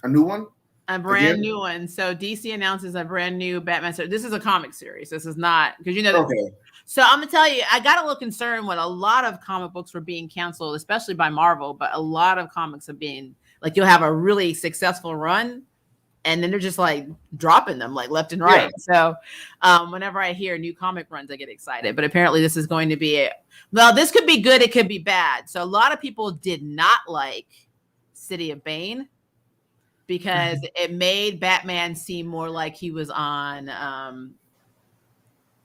A new one? A brand new one. So DC announces a brand new Batman series. This is a comic series. This is not because Okay. So I'm gonna tell you, I got a little concerned when a lot of comic books were being canceled, especially by Marvel. But a lot of comics have been like, you'll have a really successful run, and then they're just like dropping them like left and right. Yeah. So whenever I hear new comic runs, I get excited. But apparently, this is going to be this could be good, it could be bad. So a lot of people did not like City of Bane because it made Batman seem more like he was on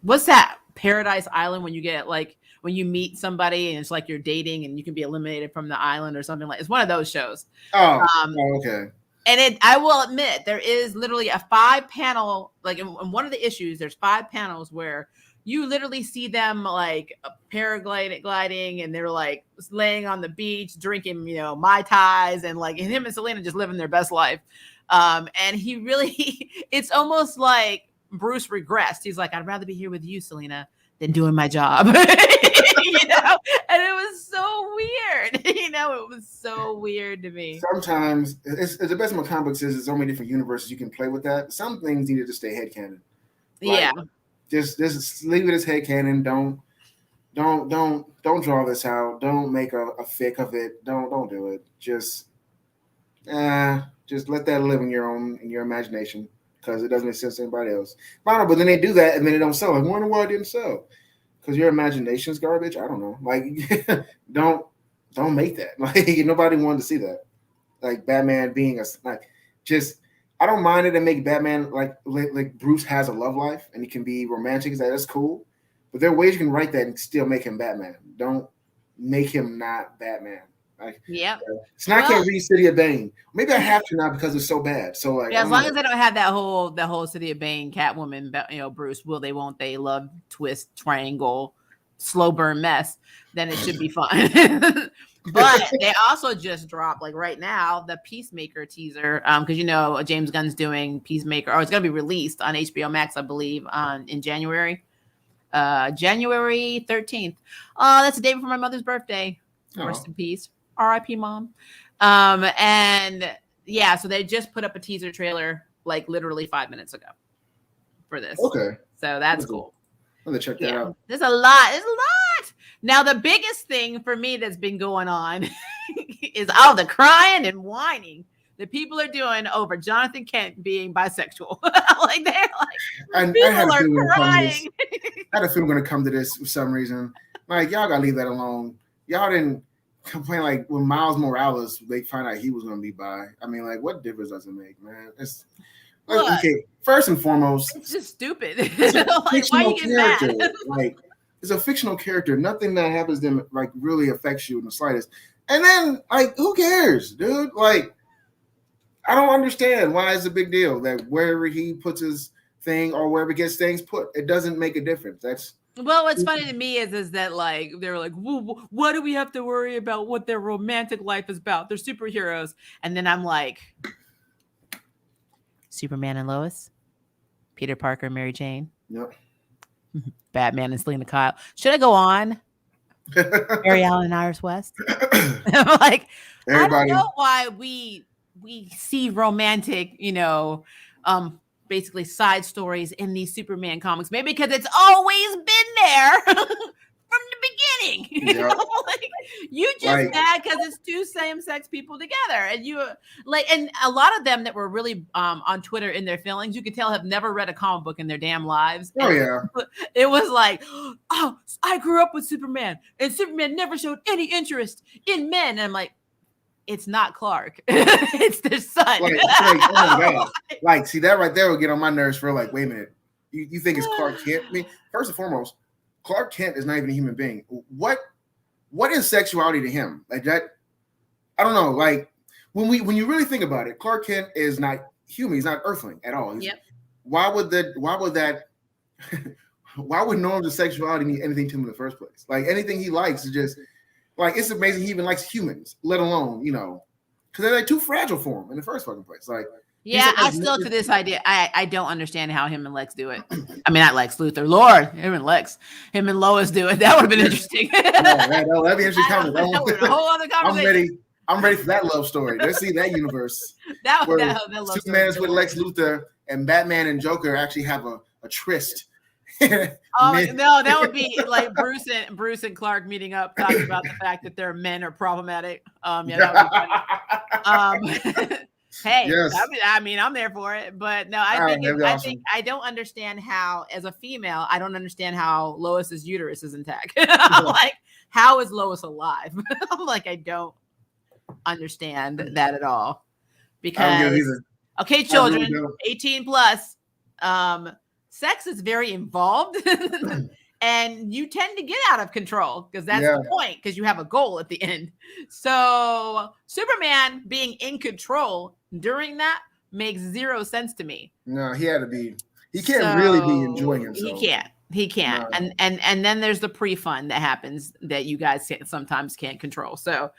what's that? Paradise Island, when you get like when you meet somebody and it's like you're dating and you can be eliminated from the island or something like. It's one of those shows. Okay. And I will admit, there is literally a 5-panel, like in one of the issues, there's 5 panels where you literally see them like paragliding and they're like laying on the beach drinking, Mai Tais, and like him and Selena just living their best life. And he really, it's almost like Bruce regressed. He's like, I'd rather be here with you, Selena, than doing my job. And it was so weird. It was so weird to me. Sometimes it's the best with comic books is there's so many different universes you can play with that. Some things need to just stay headcanon. Yeah. Just leave it as headcanon. Don't draw this out. Don't make a fic of it. Don't do it. Just let that live in your imagination, because it doesn't make sense to anybody else. But then they do that and then it don't sell. I wonder why it didn't sell. Because your imagination is garbage. I don't know. Like, don't make that. Like, nobody wanted to see that. Like Batman being I don't mind it and make Batman like Bruce has a love life and he can be romantic. That's cool. But there are ways you can write that and still make him Batman. Don't make him not Batman. Like, yeah, it's not can't read City of Bane. Maybe I have to now because it's so bad. So like, as long as they don't have that whole City of Bane, Catwoman, Bruce, will they, won't they, love twist, triangle, slow burn mess, then it should be fine. But they also just dropped, like right now, the Peacemaker teaser, because James Gunn's doing Peacemaker, or it's gonna be released on HBO Max, I believe, in January 13th. That's the day before my mother's birthday. Rest in peace. R.I.P. Mom. And yeah, so they just put up a teaser trailer like literally 5 minutes ago for this. Okay. So that's cool. I'm gonna check that out. There's a lot. Now, the biggest thing for me that's been going on is all the crying and whining that people are doing over Jonathan Kent being bisexual. Like, they're like, people are crying. I had a feeling we're gonna come to this for some reason. Like, y'all gotta leave that alone. Y'all didn't complain like when Miles Morales, they find out he was gonna be bi. I mean, like, what difference does it make, man? It's like, okay. First and foremost, it's just stupid. Like, why you get mad? Like, it's a fictional character. Nothing that happens to them like really affects you in the slightest. And then, like, who cares, dude? Like, I don't understand why it's a big deal that wherever he puts his thing or wherever he gets things put, it doesn't make a difference. Well, what's funny to me is that like they're like, well, what do we have to worry about what their romantic life is about? They're superheroes. And then I'm like, Superman and Lois, Peter Parker, Mary Jane, yep. Batman and Selena Kyle. Should I go on? Barry Allen and Iris West. I'm like, everybody. I don't know why we see romantic, basically side stories in these Superman comics. Maybe because it's always been there from the beginning. Yep. Like, you just mad because it's two same-sex people together, and and a lot of them that were really on Twitter in their feelings, you could tell have never read a comic book in their damn lives. Oh yeah, it was like, oh, I grew up with Superman, and Superman never showed any interest in men. And I'm like, it's not Clark. It's their son. Oh my God. Like, see, that right there will get on my nerves for like, wait a minute. You think it's Clark Kent? I mean, first and foremost, Clark Kent is not even a human being. What is sexuality to him? Like that, I don't know. Like when you really think about it, Clark Kent is not human. He's not Earthling at all. Yep. Why would norms of sexuality mean anything to him in the first place? Like anything he likes is just like, it's amazing he even likes humans, let alone, because they're like too fragile for him in the first fucking place. Like, yeah, I still to this idea, I don't understand how him and Lex do it. I mean, not Lex Luthor, Lord, him and Lois do it. That would have been interesting. that'd be interesting. That would have been a whole other conversation. I'm ready for that love story. Let's see that universe. that Superman is with Lex Luthor and Batman and Joker actually have a tryst. Oh no, that would be like Bruce and Clark meeting up, talking about the fact that their men are problematic. Yeah, that would be funny. Hey, yes. I mean, I'm there for it, but no, I think I don't understand how, as a female, I don't understand how Lois's uterus is intact. I'm like, how is Lois alive? I'm like, I don't understand that at all. Because okay, children, 18 plus, sex is very involved. And you tend to get out of control because that's the point, because you have a goal at the end. So Superman being in control during that makes zero sense to me. No, he had to be. He can't really be enjoying himself. He can't. No. And then there's the pre-fun that happens that you guys sometimes can't control. So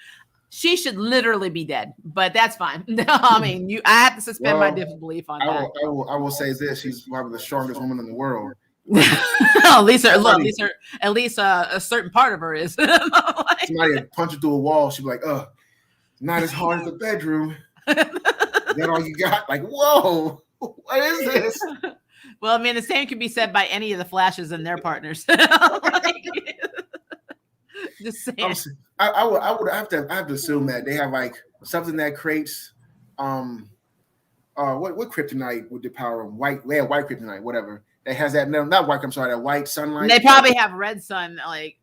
she should literally be dead, but that's fine. I mean, I have to suspend my disbelief on that. I will say this: she's probably the strongest woman in the world. At least a certain part of her is. Like, somebody punch her through a wall, she'd be like, not as hard as the bedroom. That all you got? Like, whoa, what is this? Well, I mean, the same could be said by any of the Flashes and their partners. Just saying. I would have to assume that they have like something that creates what kryptonite would the power of white kryptonite, whatever. That has that, no, not white, I'm sorry, that white sunlight. And they probably have red sun like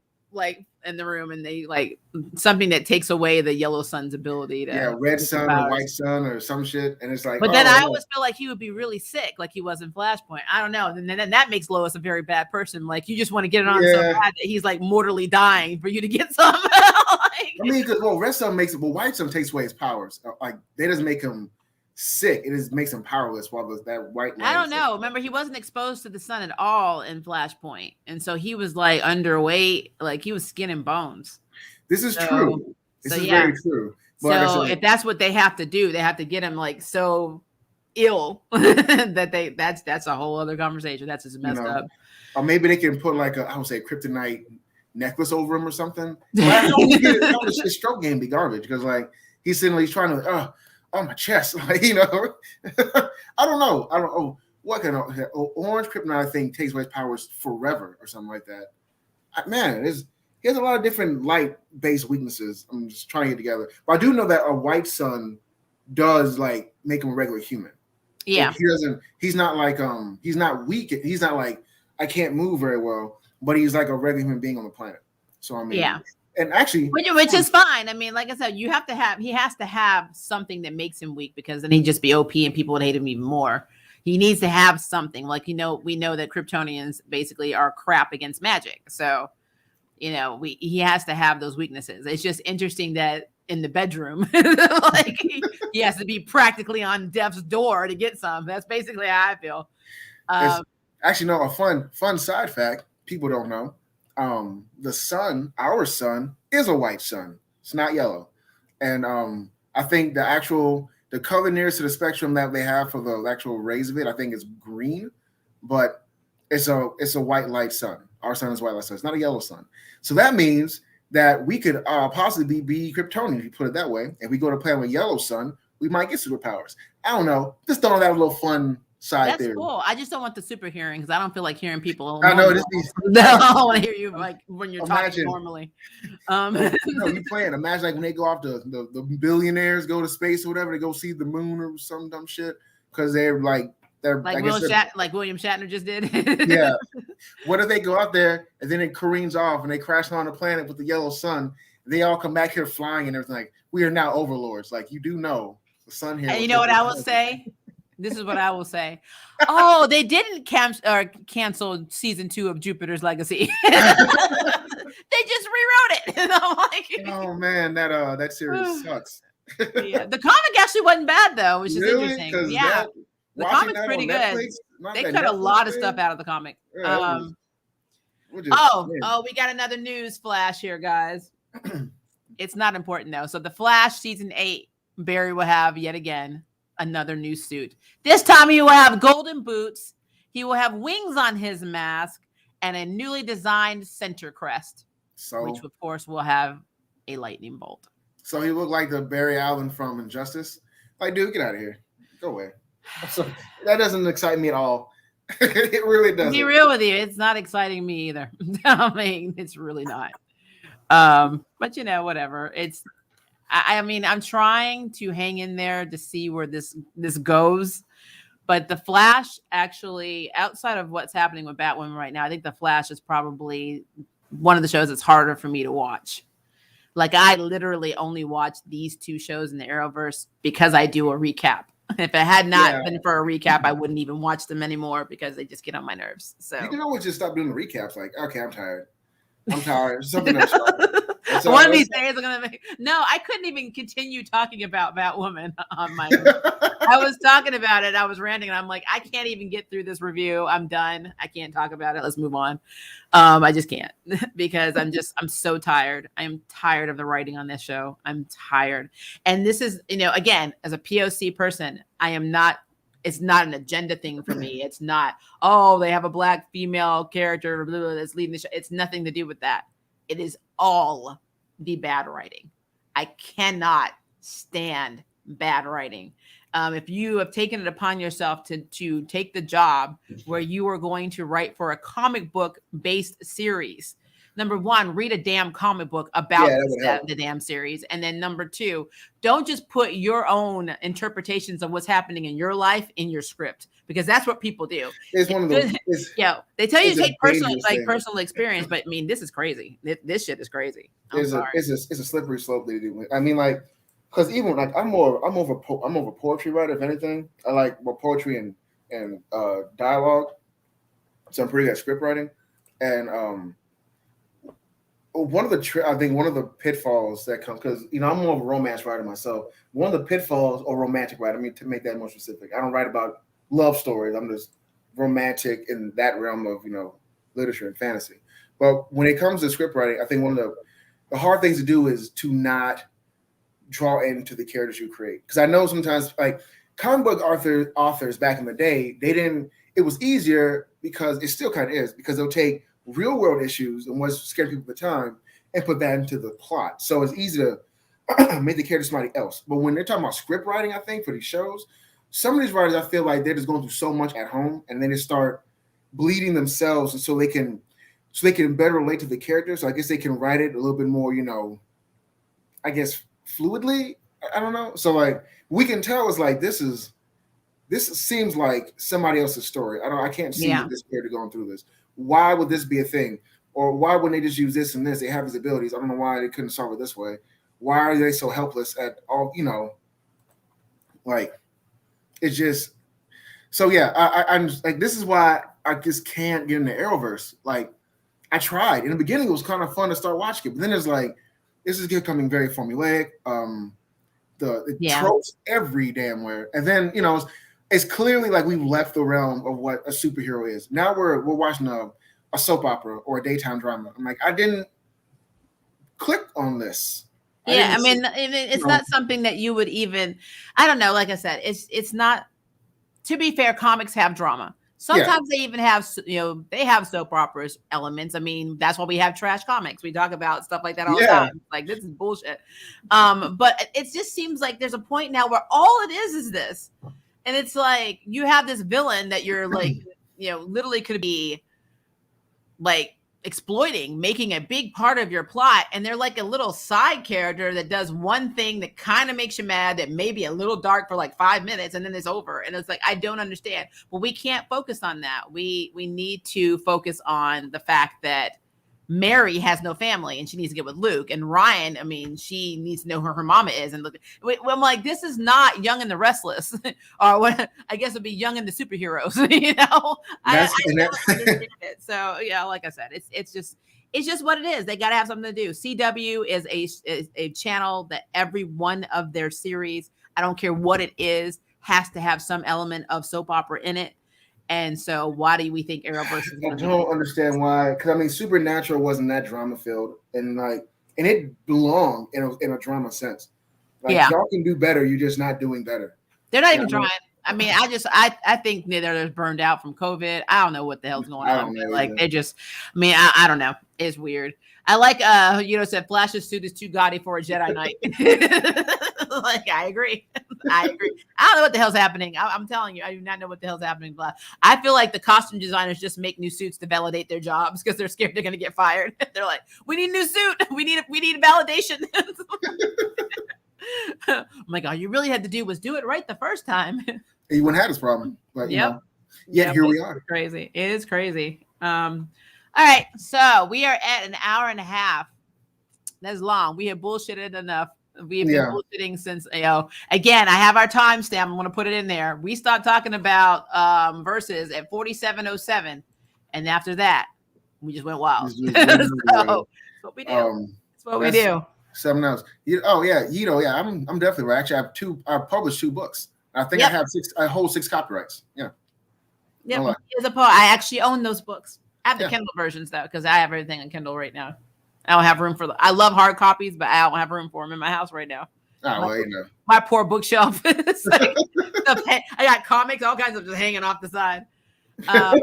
in the room, and they like something that takes away the yellow sun's ability to red sun or white sun or some shit. And it's like, but then I always feel like he would be really sick, like he was in Flashpoint. I don't know. And then that makes Lois a very bad person. Like, you just want to get it on so bad that he's like mortally dying for you to get some. I mean, because red sun white sun takes away his powers. Like, they doesn't make him sick. It just makes him powerless while that white light. I don't know. Remember, he wasn't exposed to the sun at all in Flashpoint, and so he was like underweight, like he was skin and bones. This is true. This is very true. But so if that's what they have to do, they have to get him like so ill that that's a whole other conversation. That's just messed up. Or maybe they can put like I would say kryptonite necklace over him or something. His stroke game be garbage, because like he's trying to on my chest, like, I don't know what kind of orange kryptonite, I think, takes away his powers forever or something like that. Man, he has a lot of different light-based weaknesses. I'm just trying to get together, but I do know that a white sun does like make him a regular human. Yeah, like, he's not like he's not weak. He's not like, I can't move very well, but he's like a regular human being on the planet. So I mean, yeah. And actually, which is fine. I mean, like I said, he has to have something that makes him weak, because then he'd just be OP and people would hate him even more. He needs to have something, like, we know that Kryptonians basically are crap against magic. So, he has to have those weaknesses. It's just interesting that in the bedroom, like he has to be practically on death's door to get some. That's basically how I feel. Actually, no, a fun side fact people don't know. The sun, our sun, is a white sun. It's not yellow. And I think the color nearest to the spectrum that they have for the actual rays of it, I think is green, but it's a white light sun. Our sun is white light sun. It's not a yellow sun. So that means that we could possibly be Kryptonian, if you put it that way. If we go to play on a yellow sun, we might get superpowers. I don't know. Just throwing that a little fun side. That's theory. Cool. I just don't want the super hearing, because I don't feel like hearing people. I know this. I want to hear you like when you're talking normally. You playing. Imagine like when they go off the billionaires go to space or whatever, they go see the moon or some dumb shit, because they're like William Shatner just did. Yeah. What if they go out there and then it careens off and they crash on a planet with the yellow sun? They all come back here flying and everything. Like, we are now overlords. Like, you do know the sun here. And you know what I will say? This is what I will say. Oh, they didn't cancel season 2 of Jupiter's Legacy. They just rewrote it. And I'm like, oh man, that series sucks. Yeah, the comic actually wasn't bad though, which is Really? interesting. Yeah, the comic's pretty good. Netflix, They cut a lot of stuff out of the comic. Yeah, we got another news flash here, guys. It's not important though. So the Flash season 8, Barry will have yet again another new suit. This time he will have golden boots. He will have wings on his mask and a newly designed center crest, which of course will have a lightning bolt. So he looked like the Barry Allen from Injustice. Like, dude, get out of here. Go away. So that doesn't excite me at all. It really doesn't. Be real with you. It's not exciting me either. I mean, it's really not. But you know, whatever. I mean, I'm trying to hang in there to see where this goes. But the Flash, actually, outside of what's happening with Batwoman right now, I think the Flash is probably one of the shows that's harder for me to watch. Like, I literally only watch these 2 shows in the Arrowverse because I do a recap. If it had not been for a recap, I wouldn't even watch them anymore because they just get on my nerves. So you can always just stop doing the recaps. Like, okay, I'm tired. Something else. One of these days I'm gonna make. No, I couldn't even continue talking about Batwoman on my. I was talking about it. I was ranting, and I'm like, I can't even get through this review. I'm done. I can't talk about it. Let's move on. I just can't because I'm so tired. I'm tired of the writing on this show. I'm tired, and this is, again, as a POC person, I am not. It's not an agenda thing for me. It's not, they have a Black female character that's leading the show. It's nothing to do with that. It is all the bad writing. I cannot stand bad writing. If you have taken it upon yourself to take the job where you are going to write for a comic book based series, number 1, read a damn comic book about the damn series. And then number 2, don't just put your own interpretations of what's happening in your life in your script, because that's what people do. It's one of those. They tell you to take personal experience, but I mean, this is crazy. This shit is crazy. It's a slippery slope they do. I mean, like, because even like I'm more of a poetry writer, if anything. I like more poetry and dialogue. So I'm pretty good at script writing, and one of the pitfalls that comes, because I'm more of a romance writer myself. One of the pitfalls, or romantic writer, I mean, to make that more specific, I don't write about love stories. I'm just romantic in that realm of literature and fantasy. But when it comes to script writing, I think one of the hard things to do is to not draw into the characters you create. Because I know sometimes, like, comic book authors back in the day, it was easier, because it still kind of is, because they'll take real world issues and what's scaring people at the time and put that into the plot. So it's easy to make the character somebody else. But when they're talking about script writing, I think for these shows, some of these writers, I feel like they're just going through so much at home, and then they start bleeding themselves, and so they can better relate to the character. So I guess they can write it a little bit more, I guess fluidly. I don't know. So like we can tell it's like this seems like somebody else's story. I can't see this character going through this. Why would this be a thing? Or why wouldn't they just use this and this? They have these abilities. I don't know why they couldn't solve it this way. Why are they so helpless at all? Like, it's just, so yeah, I'm just, like, this is why I just can't get in the Arrowverse. Like, I tried. In the beginning, it was kind of fun to start watching it, but then it's like, this is becoming very formulaic. The tropes every damn where. And then, it's clearly like we've left the realm of what a superhero is. Now we're watching a soap opera or a daytime drama. I'm like, I didn't click on this. Yeah, I mean, it's not something that you would even, I don't know, like I said, it's not, to be fair, comics have drama. Sometimes they even have, they have soap operas elements. I mean, that's why we have trash comics. We talk about stuff like that all the time. Like, this is bullshit. But it just seems like there's a point now where all it is this. And it's like, you have this villain that you're like, literally could be like exploiting, making a big part of your plot. And they're like a little side character that does one thing that kind of makes you mad, that may be a little dark for like 5 minutes, and then it's over. And it's like, I don't understand. Well, we can't focus on that. We need to focus on the fact that Mary has no family and she needs to get with Luke. And Ryan, I mean, she needs to know who her mama is. And look, I'm like, this is not Young and the Restless, or what I guess it'd be Young and the Superheroes. You know, I don't understand it. So yeah, like I said, it's just what it is. They got to have something to do. CW is a channel that every one of their series, I don't care what it is, has to have some element of soap opera in it. And so why do we think Arrowverse is I don't understand why. Because I mean, Supernatural wasn't that drama filled, and it belonged in a drama sense. Like, y'all can do better. You're just not doing better. They're not even trying. I mean, I think they're burned out from COVID. I don't know what the hell's going on. Like, they just, I mean, I don't know. It's weird. I like, said Flash's suit is too gaudy for a Jedi Knight. Like, I agree. I don't know what the hell's happening. I'm telling you, I do not know what the hell's happening. But I feel like the costume designers just make new suits to validate their jobs because they're scared they're going to get fired. They're like, we need a new suit. We need validation. Oh my God, you really had to do it right the first time. He wouldn't have this problem. But here we are. Crazy. It is crazy. All right. So we are at an hour and a half. That's long. We have bullshitted enough. We've been bullshitting since, again, I have our timestamp. I'm going to put it in there. We stopped talking about verses at 47:07. And after that, we just went wild. So that's what we do. That's what we do. 7 hours. I'm definitely right. Actually, I published 2 books. I think I hold 6 copyrights. Yeah. Yeah. I actually own those books. I have the Kindle versions though, because I have everything on Kindle right now. I don't have room for I love hard copies, but I don't have room for them in my house right now. My poor bookshelf. I got comics, all kinds of just hanging off the side. I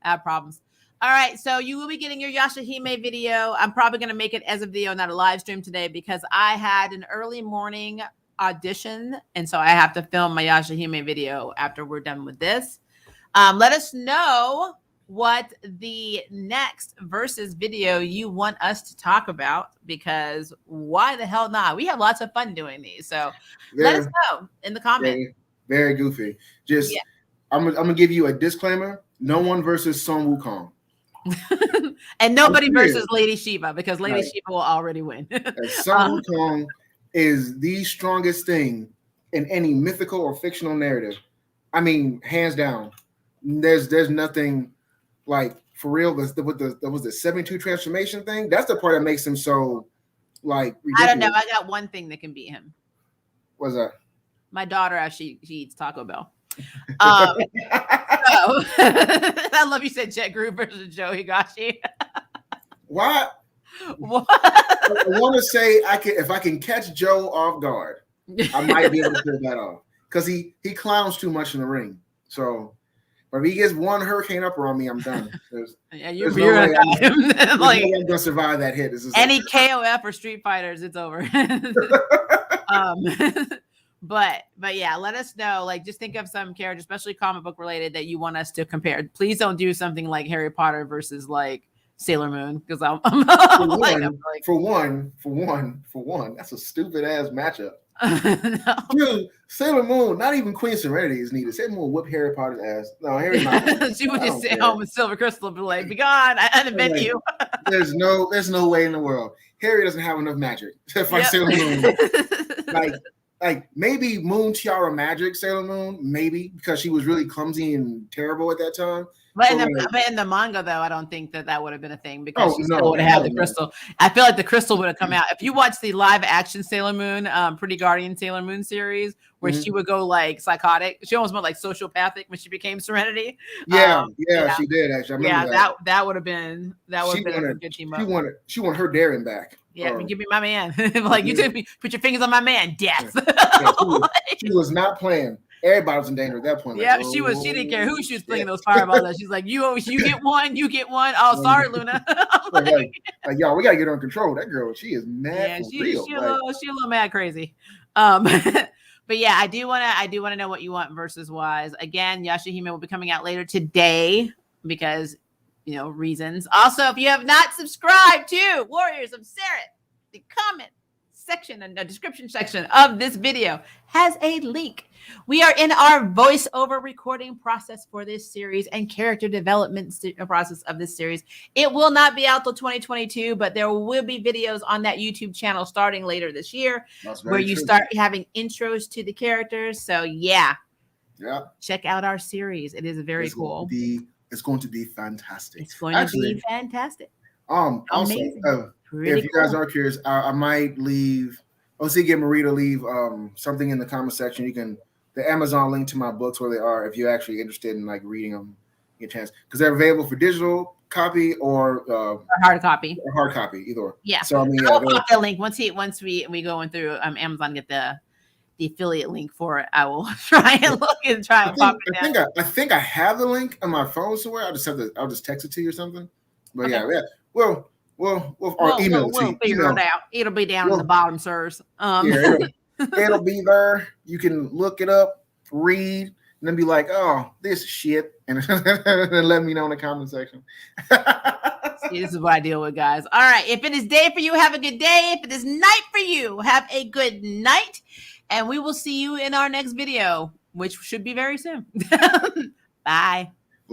have problems. All right, so you will be getting your Yashahime video. I'm probably going to make it as a video, not a live stream today, because I had an early morning audition, and so I have to film my Yashahime video after we're done with this. Let us know what the next versus video you want us to talk about, because why the hell not? We have lots of fun doing these, so let us know in the comments. Very goofy. I'm gonna give you a disclaimer: no one versus Sun Wukong. And nobody versus Lady Shiva, because Lady Shiva will already win. Sun Wukong is the strongest thing in any mythical or fictional narrative. I mean, hands down. There's nothing like, for real. Was the 72 transformation thing? That's the part that makes him so like ridiculous. I don't know. I got one thing that can beat him. What's that? My daughter, she eats Taco Bell. I love you said Jett Groove versus Joe Higashi. What? I want to say if I can catch Joe off guard, I might be able to pull that off, because he clowns too much in the ring. So, but if he gets one hurricane upper on me, I'm done. You're him. Like, I'm gonna survive that hit. Any KOF or Street Fighters, it's over. But yeah, let us know. Like, just think of some character, especially comic book related, that you want us to compare. Please don't do something like Harry Potter versus like Sailor Moon, because for one, that's a stupid ass matchup. No. Dude, Sailor Moon, not even Queen Serenity is needed. Sailor Moon whip Harry Potter's ass. No, Harry not. She would just sit home with Silver Crystal and be like, "Be gone! I unbend you." There's no way in the world. Harry doesn't have enough magic to fight Sailor Moon. Like maybe Moon Tiara magic, Sailor Moon, maybe, because she was really clumsy and terrible at that time. But in the manga, though, I don't think that would have been a thing, because she still would have had the crystal. I feel like the crystal would have come out. If you watch the live action Sailor Moon, Pretty Guardian Sailor Moon series, where she would go like psychotic, she almost went like sociopathic when she became Serenity. Yeah, she did actually. I remember that would have been a good team up. She wanted her Darren back. Yeah, give me my man. Like, you took me, put your fingers on my man, death. She was not playing. Everybody was in danger at that point. Yeah, she didn't care who she was flinging those fireballs at. She's like, you get one, you get one. Oh, sorry, Luna. like, y'all, we gotta get her in control. That girl, she is mad. Yeah, she a little mad crazy. But yeah, I do want to know what you want versus wise. Again, Yashahime will be coming out later today, because reasons. Also, if you have not subscribed to Warriors of Seret, the comment section and the description section of this video has a link. We are in our voiceover recording process for this series and character development process of this series. It will not be out till 2022, but there will be videos on that YouTube channel starting later this year where you start having intros to the characters. So yeah, check out our series. It is very cool. It's going to be fantastic. It's going to be fantastic. Also, if you guys are curious, I might leave. I'll get Marie to leave something in the comment section. You can the Amazon link to my books where they are if you're actually interested in like reading them. Get a chance because they're available for digital copy or hard copy. Or hard copy, either or. Yeah. So I mean, I'll pop the link once we going through Amazon get the affiliate link for it. I will try and look and try and pop it down. I think I have the link on my phone somewhere. I'll just text it to you or something. But yeah. We'll email it to you. Figure it out. It'll be down in the bottom, sirs. It'll be there. You can look it up, read, and then be like, "Oh, this shit," and then let me know in the comment section. See, this is what I deal with, guys. All right. If it is day for you, have a good day. If it is night for you, have a good night. And we will see you in our next video, which should be very soon. Bye.